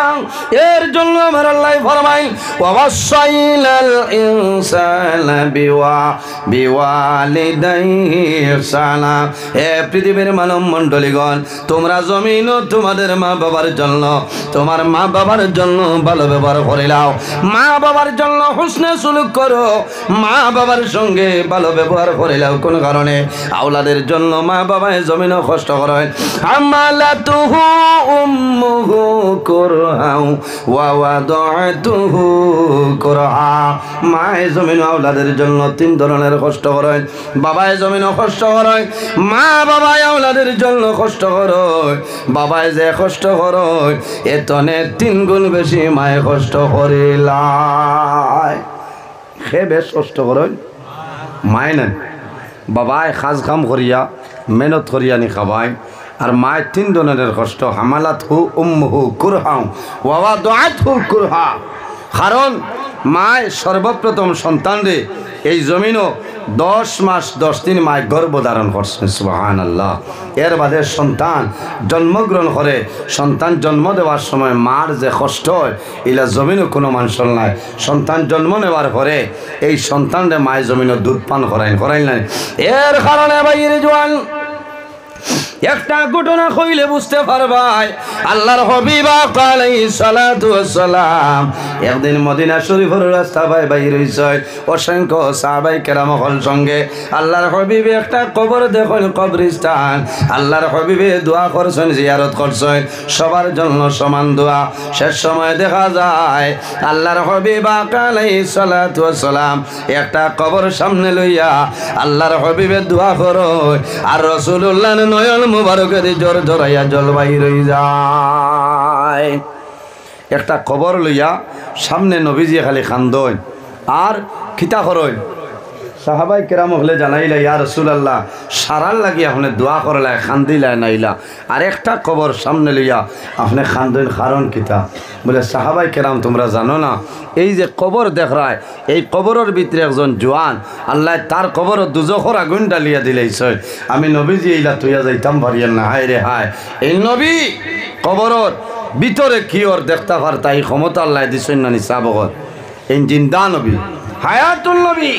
এর জন্য আমার আল্লাহ ফরমাই ওয়াসাইলাল ইনসানা বিওয়ালিদাইহি ইহসানা। হে পৃথিবীর মানব মণ্ডলীগণ, তোমরা জমিন তোমাদের মা বাবার জন্য, তোমার মা বাবার জন্য ভালো ব্যবহার করে নাও, মা বাবার জন্য হুসনে সুলুক করো, মা বাবার সঙ্গে ভালো ব্যবহার করে নাও। কোন কারণে? আওলাদের জন্য মা বাবায় জমিনও কষ্ট করেন। আমালাতুহু উম্মুহু কুরহাউ ওয়া ওয়াদাতুহু কুরহা। মায়ে জমিন আওলাদের জন্য 3 ধরনের কষ্ট করেন। বাবায় জমিনও কষ্ট করেন, মা বাবায় আওলাদের জন্য কষ্ট করেন। বাবায় যে কষ্ট করেন এতনে 3 গুণ বেশি মায়ে কষ্ট করিলাই। সে বেশ কষ্ট করেন মায় নেন, বাবায় খাজ কাম করিয়া মেহনত করিয়া নি খাবায়, আর মায়ের 3 ধরনের কষ্ট। হামালাতহু উম্মুহু কুরহা ওয়া ওয়াদাতুহু কুরহা। কারণ মায় সর্বপ্রথম সন্তানরে এই জমিনও 10 মাস 10 দিন মায় গর্ভ ধারণ করছেন। সুবহানাল্লাহ। এর বাদে সন্তান জন্মগ্রহণ করে, সন্তান জন্ম দেওয়ার সময় মার যে কষ্ট হয় এলা জমিনও কোনো মানুষের নাই। সন্তান জন্ম নেওয়ার পরে এই সন্তানরে মায় জমিনও দুধ পান করাইন নাই। এর কারণে বাইরে জোয়ান একটা ঘটনা কইলে বুঝতে পারবাই। আল্লাহর হাবিব আলাইহিস সালাতু ওয়াস সালাম একদিন মদিনা শরীফের রাস্তা বাইর হইছেন, অসংখ্য সাহাবায়ে কেরাম হল সঙ্গে। আল্লাহর হাবিব একটা কবর দেখেন, কবরস্থান। আল্লাহর হাবিবে দোয়া করছেন, জিয়ারত করছেন, সবার জন্য সমান দোয়া। শেষ সময় দেখা যায় আল্লাহর হাবিব আলাইহিস সালাতু ওয়াস সালাম একটা কবর সামনে লইয়া আল্লাহর হাবিবে দোয়া করো, আর রাসূলুল্লাহ নয়ন মুবারকের জোর জড়াইয়া জল বাইর হয়ে যায়। একটা কবর লইয়া সামনে নবীজি খালি খান্দন আর খিতা করইন। সাহাবাই কেরাম হলে জানাইলা, ইয়া রাসূলুল্লাহ সারার লাগি আপনি দোয়া করলাই, খান্দিলাই নাইলা, আর একটা কবর সামনে লইয়া আপনি খান্দন, কারণ কিতা? বলে সাহাবাই কেরাম তোমরা জানো না, এই যে কবর দেখরায় এই কবরের ভিতরে একজন জোয়ান আল্লাহ তার কবর দুজখর আগুন ডালিয়া দিলাইছে। আমি নবীজি এইলা তুইয়া যাইতাম পারিয়েন না। হায় রে হায়, এই নবী কবরের ভিতরে কি ওর দেখতে পারতা এই ক্ষমতা আল্লাহ দিছেন না নিসাবগত। এই জিন্দা নবী, হায়াতুল নবী।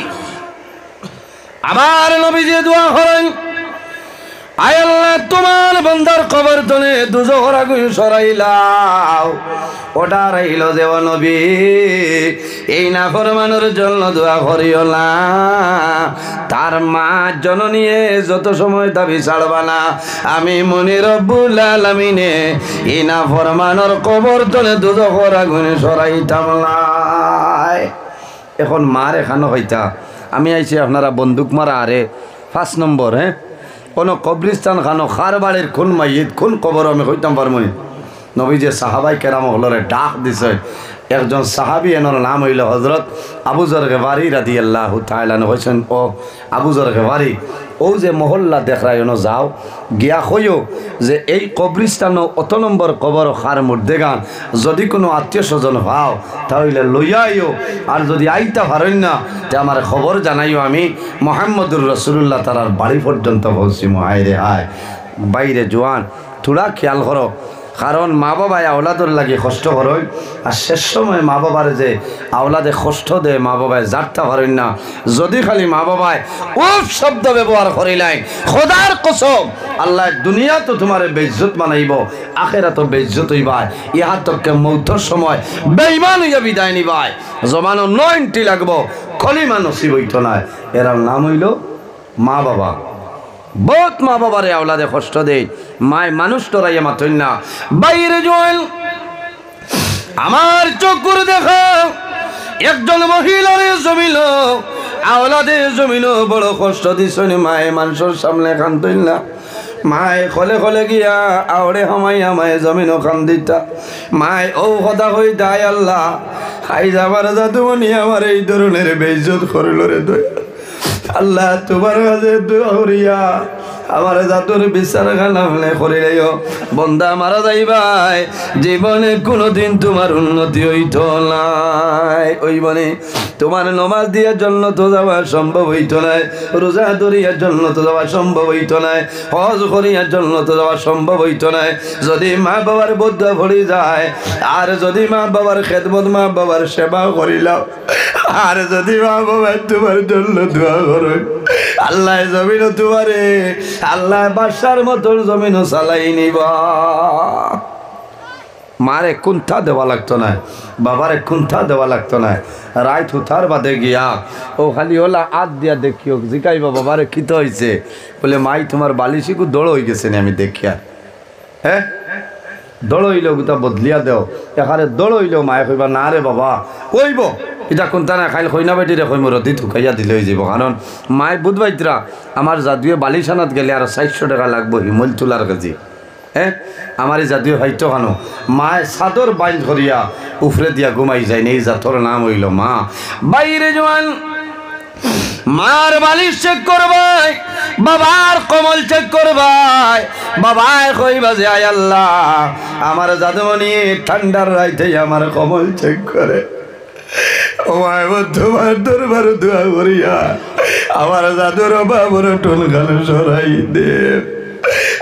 আমার নবীজি দোয়া করেন, আয় আল্লাহ তোমার বান্দার কবর তলে দুজখর আগুন সরাইলাও। ওটা রইল যে ও নবী এই নাফরমানের জন্য দোয়া করিও না, তার মা জননী যত সময় দাবি ছাড়বা না, আমি মনি রব্বুল আলামিনে এই নাফরমানের কবর তলে দুজখর আগুন সরাইতাম না। এখন মার এখানে হইতা আমি আইছি আপনারা বন্দুক মারা আরে 5 নম্বর। হ্যাঁ, কোনো কবরিস্তান খানো খার বাড়ির কোন মাইয়িত কোন কবর আমি হইতাম পারবো। নবীজি সাহাবাই কেরাম হলরে ডাক দিছে। একজন সাহাবি এনার নাম হইল হজরত আবু যর গফারি রাদিয়াল্লাহু তাআলা আনহু হইছেন। ও আবু যর গফারি ও যে মহল্লা দেখরাই যাও গিয়া কইও যে এই কবরিস্তান অত নম্বর কবর খার মধ্যে গান যদি কোনো আত্মীয় স্বজন পাও তাহলে লইয়া আইও, আর যদি আইতা পারেন না তে আমার খবর জানাইও, আমি মুহাম্মদুর রাসূলুল্লাহ তার বাড়ি পর্যন্ত পৌঁছি। হায় রে হায়, বাইরে জোয়ান থোড়া খেয়াল করো। কারণ মা বাবায় আওলাদর লাগে কষ্ট করেন আর শেষ সময় মা বাবার যে আওলাদে কষ্ট দেয় মা বাবায় জারতা করেন না। যদি খালি মা বাবায় উফ শব্দ ব্যবহার করিলাই খোদার কসম আল্লাহ দুনিয়া তো তোমার বেইজ্জত বানাইব আখেরা তো বেইজ্জত হইবাই ইহা তোকে মৌতর সময় বেঈমান হইয়া বিদায় নিবাই জমানো 90 লাগবো কলিমা নসিব হইতো না। এর নাম হইল মা বাবা। বহুত মা বাবারে আওলাদে কষ্ট দেয় মায় মানুষ তোরাইয়া মাতই না। বাইরে জল আমার চকুর দেখা একজন মহিলারে জমিল আওলাদে জমিল বড় কষ্ট দিছেন মায়ে মানুষের সামনে কান্দইল না। মায় কলে কলে গিয়া আওড়ে হামাইয়া মায়ে জমিন কান্দিতা মায় ও কথা কই দায় আল্লাহ আইজ আমার জাদুমণি আমার এই ধরনের বেইজ্জত করিল রে দয়া আল্লাহ তোমার কাছে দোয়া করিয়া আমার জাতুর বিচার খালামলে করিলেও বন্দা মারা যাইবাই জীবনে কোনোদিন তোমার উন্নতি হইত নাই। ওই বনে তোমার নমাজ দিয়ার জন্য তো যাওয়া সম্ভব হইত নাই, রোজা ধরিয়ার জন্য তো যাওয়া সম্ভব হইত নাই, হজ করিয়ার জন্য তো যাওয়া সম্ভব হইত নাই। যদি মা বাবার বদুয়া পড়ি যায় আর যদি মা বাবার খেদমত মা বাবার সেবা করিলাম আর যদি মা বাবার তোমার জন্য দোয়া করো আল্লাহ জমিন তোমারে আল্লাহ বাসার মতন জমিনও চালাই নিবা। মারে কুন্থা দেওয়া লাগতো না, বাবারে কুন্থা দেওয়া লাগতো না। রায় থুথার বাদে গিয়া ও খালি ওলা আত দিয়া দেখিও জিকাইবা বাবারে খিত হয়েছে বলে মাই তোমার বালিশিকু দৌড় হয়ে গেছে আমি দেখিয়া। হ্যাঁ দৌড় হইলেও তা বদলিয়া দেও এখানে দৌড় হইলেও মায়ে কইবা না রে বাবা কইব এটা কোনটা না খাইল কইনা বেটি রে কইম রদি ঢুকাইয়া দিলে হয়ে যাব। কারণ মায়ে বুধবাইতরা আমার জাদুয়ে বালিশানাত গেলে আর 400 টাকা লাগবো হিমল তোলার কেজি। হ্যাঁ আমার এই জাতীয় হয়ত কেন মায় চাদর বাইল ধরিয়া উফরে দিয়া ঘুমাই যায় এই জাতর নাম হইল মা। বাইরে জোয়ান মার বালিশ চেক করবাই বাবার কমল চেক করবাই বাবায় কইবা যে আয় আল্লাহ আমার জাদুমণি ঠান্ডার রাইতে আমার কমল চেক করে ও আয় তোমার দরবার দোয়া করিয়া আমার জাদুর বাবুর টুন গান সরাই দেব।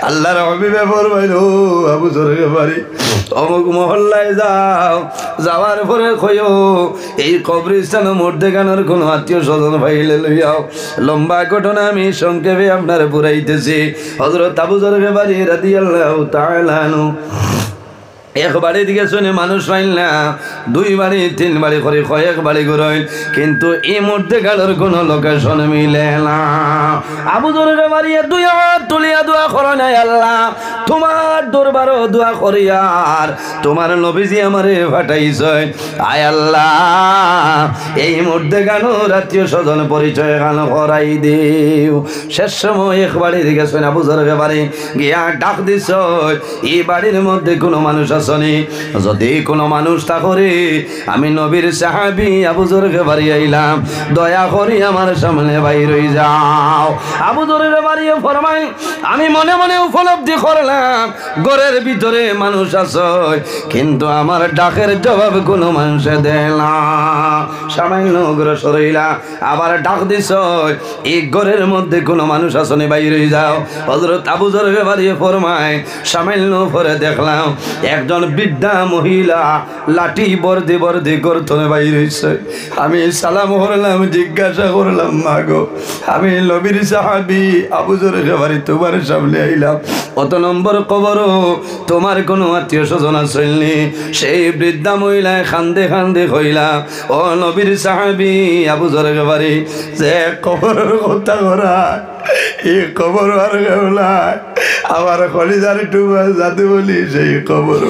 আল্লাহর হবিবে ফরমাইল ও আবু জরকে বাড়ি অমুক মহল্লায় যাও, যাওয়ার পরে কইও এই কবরস্থান মধ্যেখানের কোনো আত্মীয় স্বজন ভাইলে লইয়াও। লম্বা ঘটনা আমি সংক্ষেপে আপনার পুরাইতেছি। হযরত আবু জরকে বাড়ি রাদিয়াল্লাহু তাআলা আনহু এক বাড়ি দিকে শুনে মানুষ পাইল না, 2 বাড়ি 3 বাড়ি করে কয়েক বাড়ি ঘুরইল কিন্তু এই মধ্যে গালোর কোনো লোকেশন মিলে না। আবু জরকে বাড়ি 2 হাত তুলিয়া দোয়া করে নাই আল্লাহ তোমার দরবারও দোয়া করিয়া আর তোমার নবীজি আমারে পাঠাইছে আয় আল্লাহ এই মধ্যে গানো আত্মীয় স্বজন পরিচয় গানো করাই দিও। শেষ সময় এক বাড়ি দিকে শুনে আবু জরকে বাড়ি গিয়া ডাক দিছ এই বাড়ির মধ্যে কোনো মানুষ আসনি, যদি কোনো মানুষ তা করে আমি নবীর সাহাবী আবু জরকে বাড়ি আইলাম দয়া করি আমার সামনে বাইর হই যাও। আবু জরকে বাড়ি ফরমাই আমি মনে মনে উপলব্ধি করলাম ঘরের ভিতরে মানুষ আছে কিন্তু আমার ডাকের জবাব কোনো মানুষে দেয় না। সামান্য অগ্রসর হইলা আবার ডাক দিছ এই ঘরের মধ্যে কোনো মানুষ আসনি বাইর হই যাও। হযরত আবু জরকে বাড়ি ফরমায় সামান্য পরে দেখলাম একজন বৃদ্ধা মহিলা লাঠি বর্দি বর্দি গর্তনে বাইর হইছে। আমি সালাম করলাম জিজ্ঞাসা করলাম মা গো আমি নবীর সাহাবী আবু জরকে বাড়ি তোমার সামনে আইলাম অত নম্বর কবরও তোমার কোনো আত্মীয় স্বজন আসেননি। সেই বৃদ্ধা মহিলায় খান্দে খান্দে কইলা ও নবীর সাহাবী আবু জরকে বাড়ি যে কবরের কথা করা এই কবর আর গেলা আমার কলিজার টুবা জাদু বলি সেই কবর।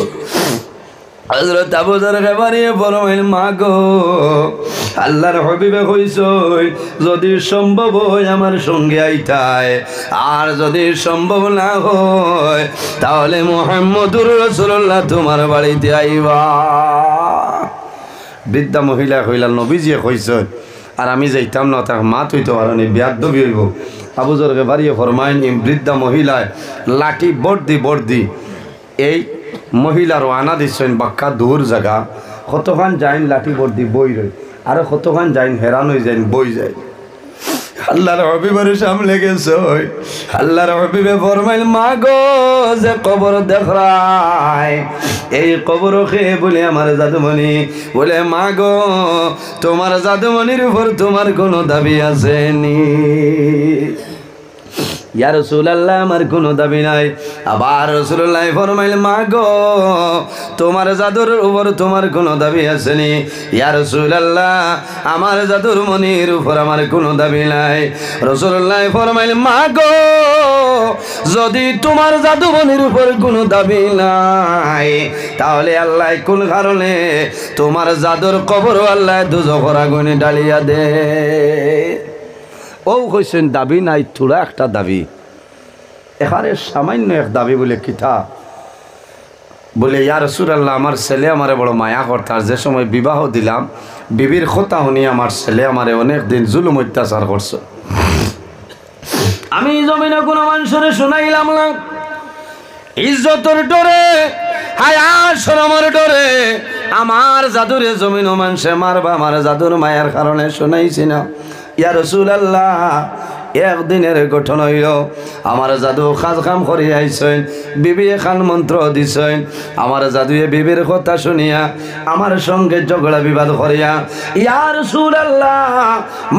হযরত আবু জরকে বাড়ি ফরমাইল মা গো আল্লাহর হবিবে কইছ যদি সম্ভব হয় আমার সঙ্গে আইতায় আর যদি সম্ভব না হয় তাহলে মুহাম্মদুর রাসূলুল্লাহ তোমার বাড়িতে আইবা। বৃদ্ধা মহিলা কইলা নবীজি কইছ আর আমি যাইতাম না তার মা তুই তো আর বেয়াদবি হইব। আবু জরকে বাড়ি ফরমাইন বৃদ্ধা মহিলায় লাঠি বর্দি এই মহিলার আনা দিচ্ছেন বাক্কা দূর জায়গা কতখান যাইন লাঠি বর্দি বই রই আর কতখান যাইন হেরান হয়ে যাইন বই যায়। আল্লাহর হবিবের সামনে গেছে আল্লাহর হবিবে ফরমাইল মা গো যে কবর দেখায় এই কবর খেয়ে বলে আমার জাদুমণি বলে মা গো তোমার জাদুমণির উপর তোমার কোনো দাবি আসেনি ইয়া রাসূলুল্লাহ আমার কোনো দাবি নাই আবার রাসূলুল্লাহ ফরমাইল মা গো তোমার জাদুর উপর তোমার কোনো দাবি আসেনি ইয়া রাসূলুল্লাহ আমার জাদুর মনির উপর আমার কোনো দাবি নাই রাসূলুল্লাহ ফরমাইল মা গো যদি তোমার জাদু মনির উপর কোনো দাবি নাই তাহলে আল্লাহ কোন কারণে তোমার জাদুর কবর আল্লাহ দুজখের আগুনে ডালিয়া দে ও কইছেন দাবি নাই থোড়া একটা দাবি এখানে সামান্য এক দাবি বলে কিতা বলে ইয়া রাসূলুল্লাহ আমার ছেলে আমারে বড় মায়া করতার যে সময় বিবাহ দিলাম বিবির কথা শুনি আমার ছেলে আমারে অনেক দিন জুলুম অত্যাচার করছে আমি জমিনে কোনো মানুষের শুনাইলাম না ইজ্জতের ডরে হায়া শরমের ডরে আমার জাদুরে জমিন মানুষে মারবা আমার জাদুর মায়ার কারণে শুনাইছি না ইয়া রাসূলুল্লাহ একদিনের গঠন হইল আমার জাদু কাজ কাম করি আইছেন বিবি খান মন্ত্র দিছেন আমার জাদুয়ে বিবির কথা শুনিয়া আমার সঙ্গে ঝগড়া বিবাদ করিয়া ইয়া রাসূলুল্লাহ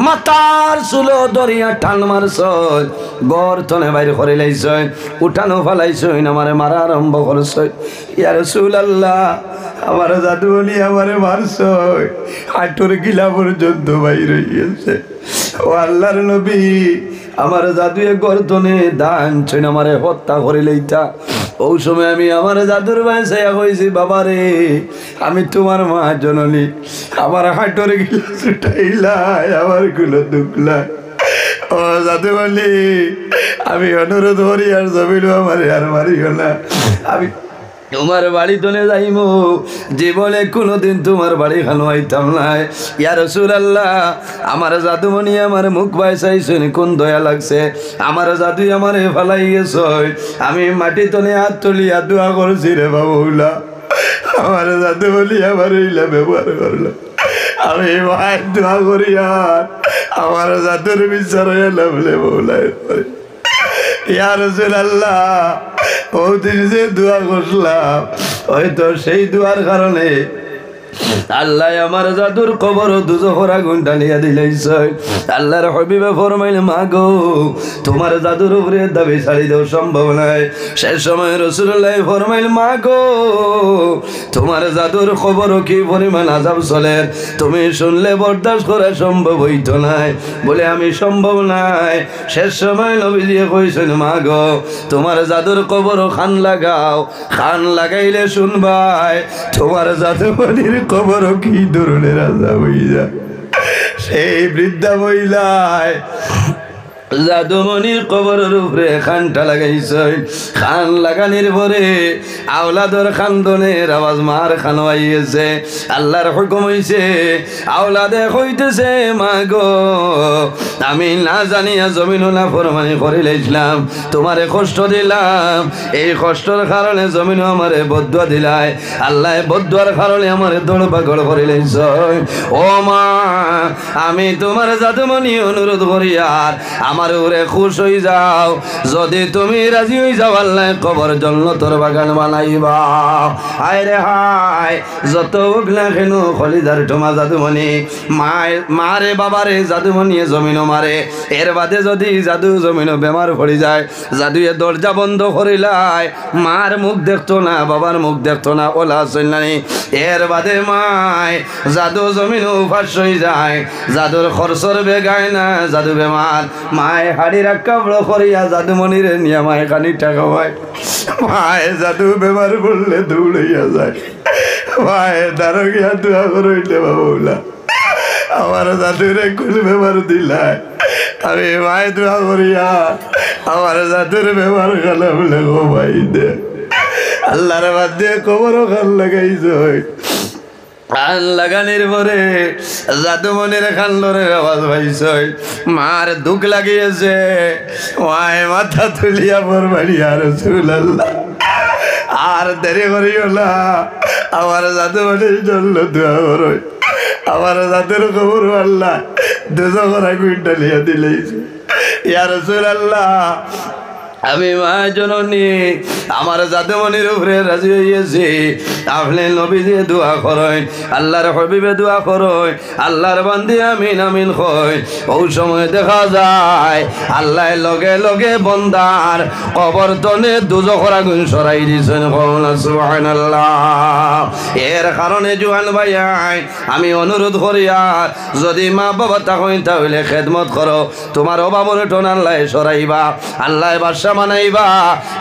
মাতার চুলো দরিয়া টান মারছন গড় তনে বাইর করে লাইছেন উঠানো ফেলাইছেন আমারে মারা আরম্ভ করছেন ইয়া রাসূলুল্লাহ আমার জাদু বলি আমারে মারছন হাঁটুর গিলা পর্যন্ত বাইর হইয়াছে ও আল্লাহর নবী আমার জাদুয়ে গর্দনে দান ছেন আমারে হত্যা করে লইতা ও সময় আমি আমার জাদুর বয়সে কইছি বাবা রে আমি তোমার মা জননী আমার হাঁটুর গিলা ছুটাইলাই আমার গুলো দুখলাই ও জাদু বলি আমি অনুরোধ করি আর জমিল আমারে আর মারিও না আমি তোমার বাড়ি তলে যাইব জীবনে কোনোদিন তোমার বাড়ি খানো আইতাম নাই ইয়া রাসূলুল্লাহ আমার জাদুমণি আমার মুখ বাইসাইছেন কোন দয়া লাগছে আমার জাদু আমারে ফালাই গেছে আমি মাটি তলে হাত তুলিয়া দোয়া করছি রে বাবুলা আমার জাদু বলি আমার এইলা ব্যবহার করলো আমি মায়ের দোয়া করি আর আমার জাদুর বিচার হয়ে লাভলে বৌলায় ইয়া রাসূলুল্লাহ ওদিন যে দোয়া করলাম হয়তো সেই দোয়ার কারণে আল্লাহ আমার জাদুর কবর দুজখের আগুন ডালিয়া দিলাইছে আল্লাহর হাবিবে ফরমাইল মা গো তোমার জাদুর উপরে দাবি ছাড়ি দেওয়া সম্ভব নাই সেই সময় রাসূলুল্লাহ ফরমাইল মা গো তোমার জাদুর খবর কি পরিমাণ আযাব চলে তুমি শুনলে বরদাস্ত করা সম্ভব হইতো নাই বলে আমি সম্ভব নাই শেষ সময় নবীজি কইছেন মা গো তোমার জাদুর কবর খান লাগাও খান লাগাইলে শুনবাই তোমার জাদুমণির কবর কি ধরনের আযাব হইয়া সেই বৃদ্ধা মহিলায় জাদুমণির কবরের উপরে খানটা লাগাইছে খান লাগানির পরে আওলাদর খান্দনের আওয়াজ মার খান আইছে আল্লাহর হুকুম হইছে আওলাদে কইতেছে মা গো আমি না জানিয়া জমিন না ফরমানি করে লাইছিলাম তোমারে কষ্ট দিলাম এই কষ্টর কারণে জমিন আমারে বদুয়া দিলাই আল্লাহ বদুয়ার কারণে আমারে দৌড় পাগল করে লাইছে ও মা আমি তোমার জাদুমণি অনুরোধ করি আর আমার উপরে খুশ হয়ে যাও যদি তুমি রাজি হয়ে যাও আল্লাহ কবর জান্নাতের বাগান বানাইবা হায় রে হায় যত উগলা কেন খলিদার তোমা জাদুমণি মারে বাবারে জাদুমণি জমিন মারে এর বাদে যদি জাদু জমিন বেমার পড়ে যায় জাদুয়ে দরজা বন্ধ করিলাই মার মুখ দেখতো না বাবার মুখ দেখতো না ওলা সন্ন্যানি এর বাদে মায় জাদু জমিন উপাস হয়ে যায় জাদুর খরচর বেগায় না জাদু বেমার মায় হাড়ি রাখা বড় করিয়া জাদুমণিরে নিয়ে মায় খানি টাকা পায় মায় জাদু বেমার পড়লে দৌড়াইয়া যায় মায় দারোগিয়া দোয়া করইলে বাবুলা আমার জাদুরে কুল বেমার দিলায় আমি মায় দোয়া করিয়া আমার জাদুর বেমার খালা বলে গো ভাই দে আল্লাহর বাদ দিয়ে কবরও খান লাগাইছে খান লাগানির পরে জাদুমণির খান্ডরের আওয়াজ পাইছে মার দুঃখ লাগিয়েছে মায় মাথা তুলিয়া পরবাড়ি আর রাসূলুল্লাহ আর দেরি করিও না আমার জাদুমণির জন্য দোয়া করো আমার জাদুর খবর আল্লাহ দুজনের আগুন ডালিয়া দিলেইছে ইয়া রাসূলুল্লাহ আমি মা জননী আমার জাদুমনির উপরে রাজি হইয়াছি আপনি নবীজি দোয়া করেন আল্লাহর হবিবে দোয়া করেন আল্লাহর বান্দি আমিন আমিন কই ওই সময় দেখা যায় আল্লাহ লগে লগে বন্দার কবর তনে দুজখের আগুন সরাই দিয়েছেন সুবহানাল্লাহ এর কারণে জুয়ান ভাই আমি অনুরোধ করি আর যদি মা বাবা থাকেন তাহলে খেদমত করো তোমার অভাবের টন আল্লাহ সরাইবা আল্লাহ বাদশা বানাইবা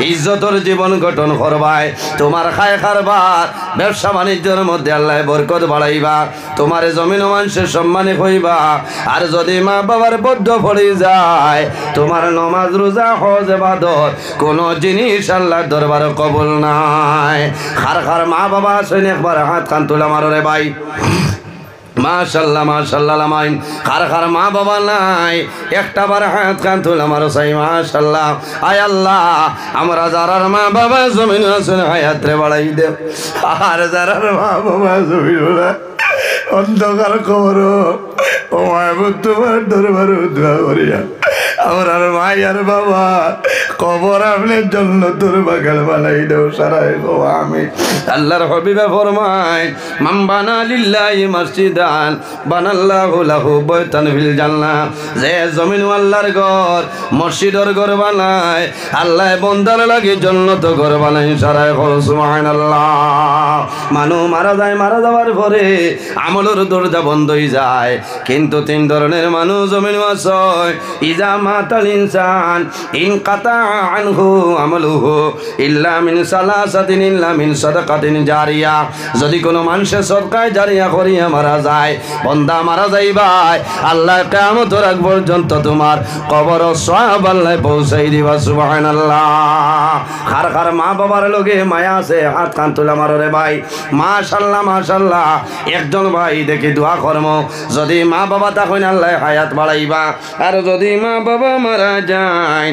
ইজ্জতর জীবন গঠন করবাই তোমার খায় খারবার ব্যবসা বাণিজ্যের মধ্যে আল্লাহ বরকত বাড়াইবা তোমার জমিন মানুষের সম্মানে হইবা আর যদি মা বাবার বদ্ধ পড়ে যায় তোমার নমাজ রোজা হজ ইবাদত কোনো জিনিস আল্লাহর দরবারে কবুল নাই খার খার মা বাবা আছেন একবার হাত কান তুলে মারো রে ভাই মাশাআল্লাহ মাশাআল্লাহ লামাইন কার কার মা বাবা নাই একটা বার হাত কান তুলে মারো চাই মাশাআল্লাহ আয় আল্লাহ আমরা যারার মা বাবা জমিন আছেন হায়াত রে বাড়াই দেব আর যারার মা বাবা জমিন অন্ধকার কবর ও মাহবুব তোমার দরবার দোয়া করিয়া আমার আর মাই আর বাবা কবর আপনার জন্য তোর বাগাল বানাই দেও সারাই গো আমি আল্লাহর হবিবে ফরমায় মান বানা লিল্লাহি মসজিদান বানাল্লাহু লাহু বাইতান ফিল জান্নাহ যে জমিন আল্লাহর ঘর মসজিদের ঘর বানায় আল্লাহ বন্দার লাগি জান্নাত ঘর বানাই সারাই গো সুবহানাল্লাহ মানু মারা যাওয়ার পরে আমলের দরজা বন্ধ হয়ে যায় কিন্তু তিন ধরনের মানুষ জমিন আছে ইজা মাতাল ইনসান ইনকাতা আনহু আমলুহু ইল্লা মিন সালাসাতিন ইল্লা মিন সাদাকাতিন জারিয়া যদি কোনো মানুষের সদকায় জারিয়া করিয়া মারা যায় বান্দা মারা যাইবাই আল্লাহ কিয়ামতের আগ পর্যন্ত তোমার কবর সওয়াব আল্লাহ পৌঁছাই দিবা সুবহানাল্লাহ খার খার মা বাবার লগে মায়া আছে হাত কান তুলে মারো রে ভাই মাশাআল্লাহ মাশাআল্লাহ একজন ভাই দেখি দোয়া কর্ম যদি মা বাবা তখন আল্লাহ হায়াত বাড়াইবা আর যদি মা বাবা মারা যায়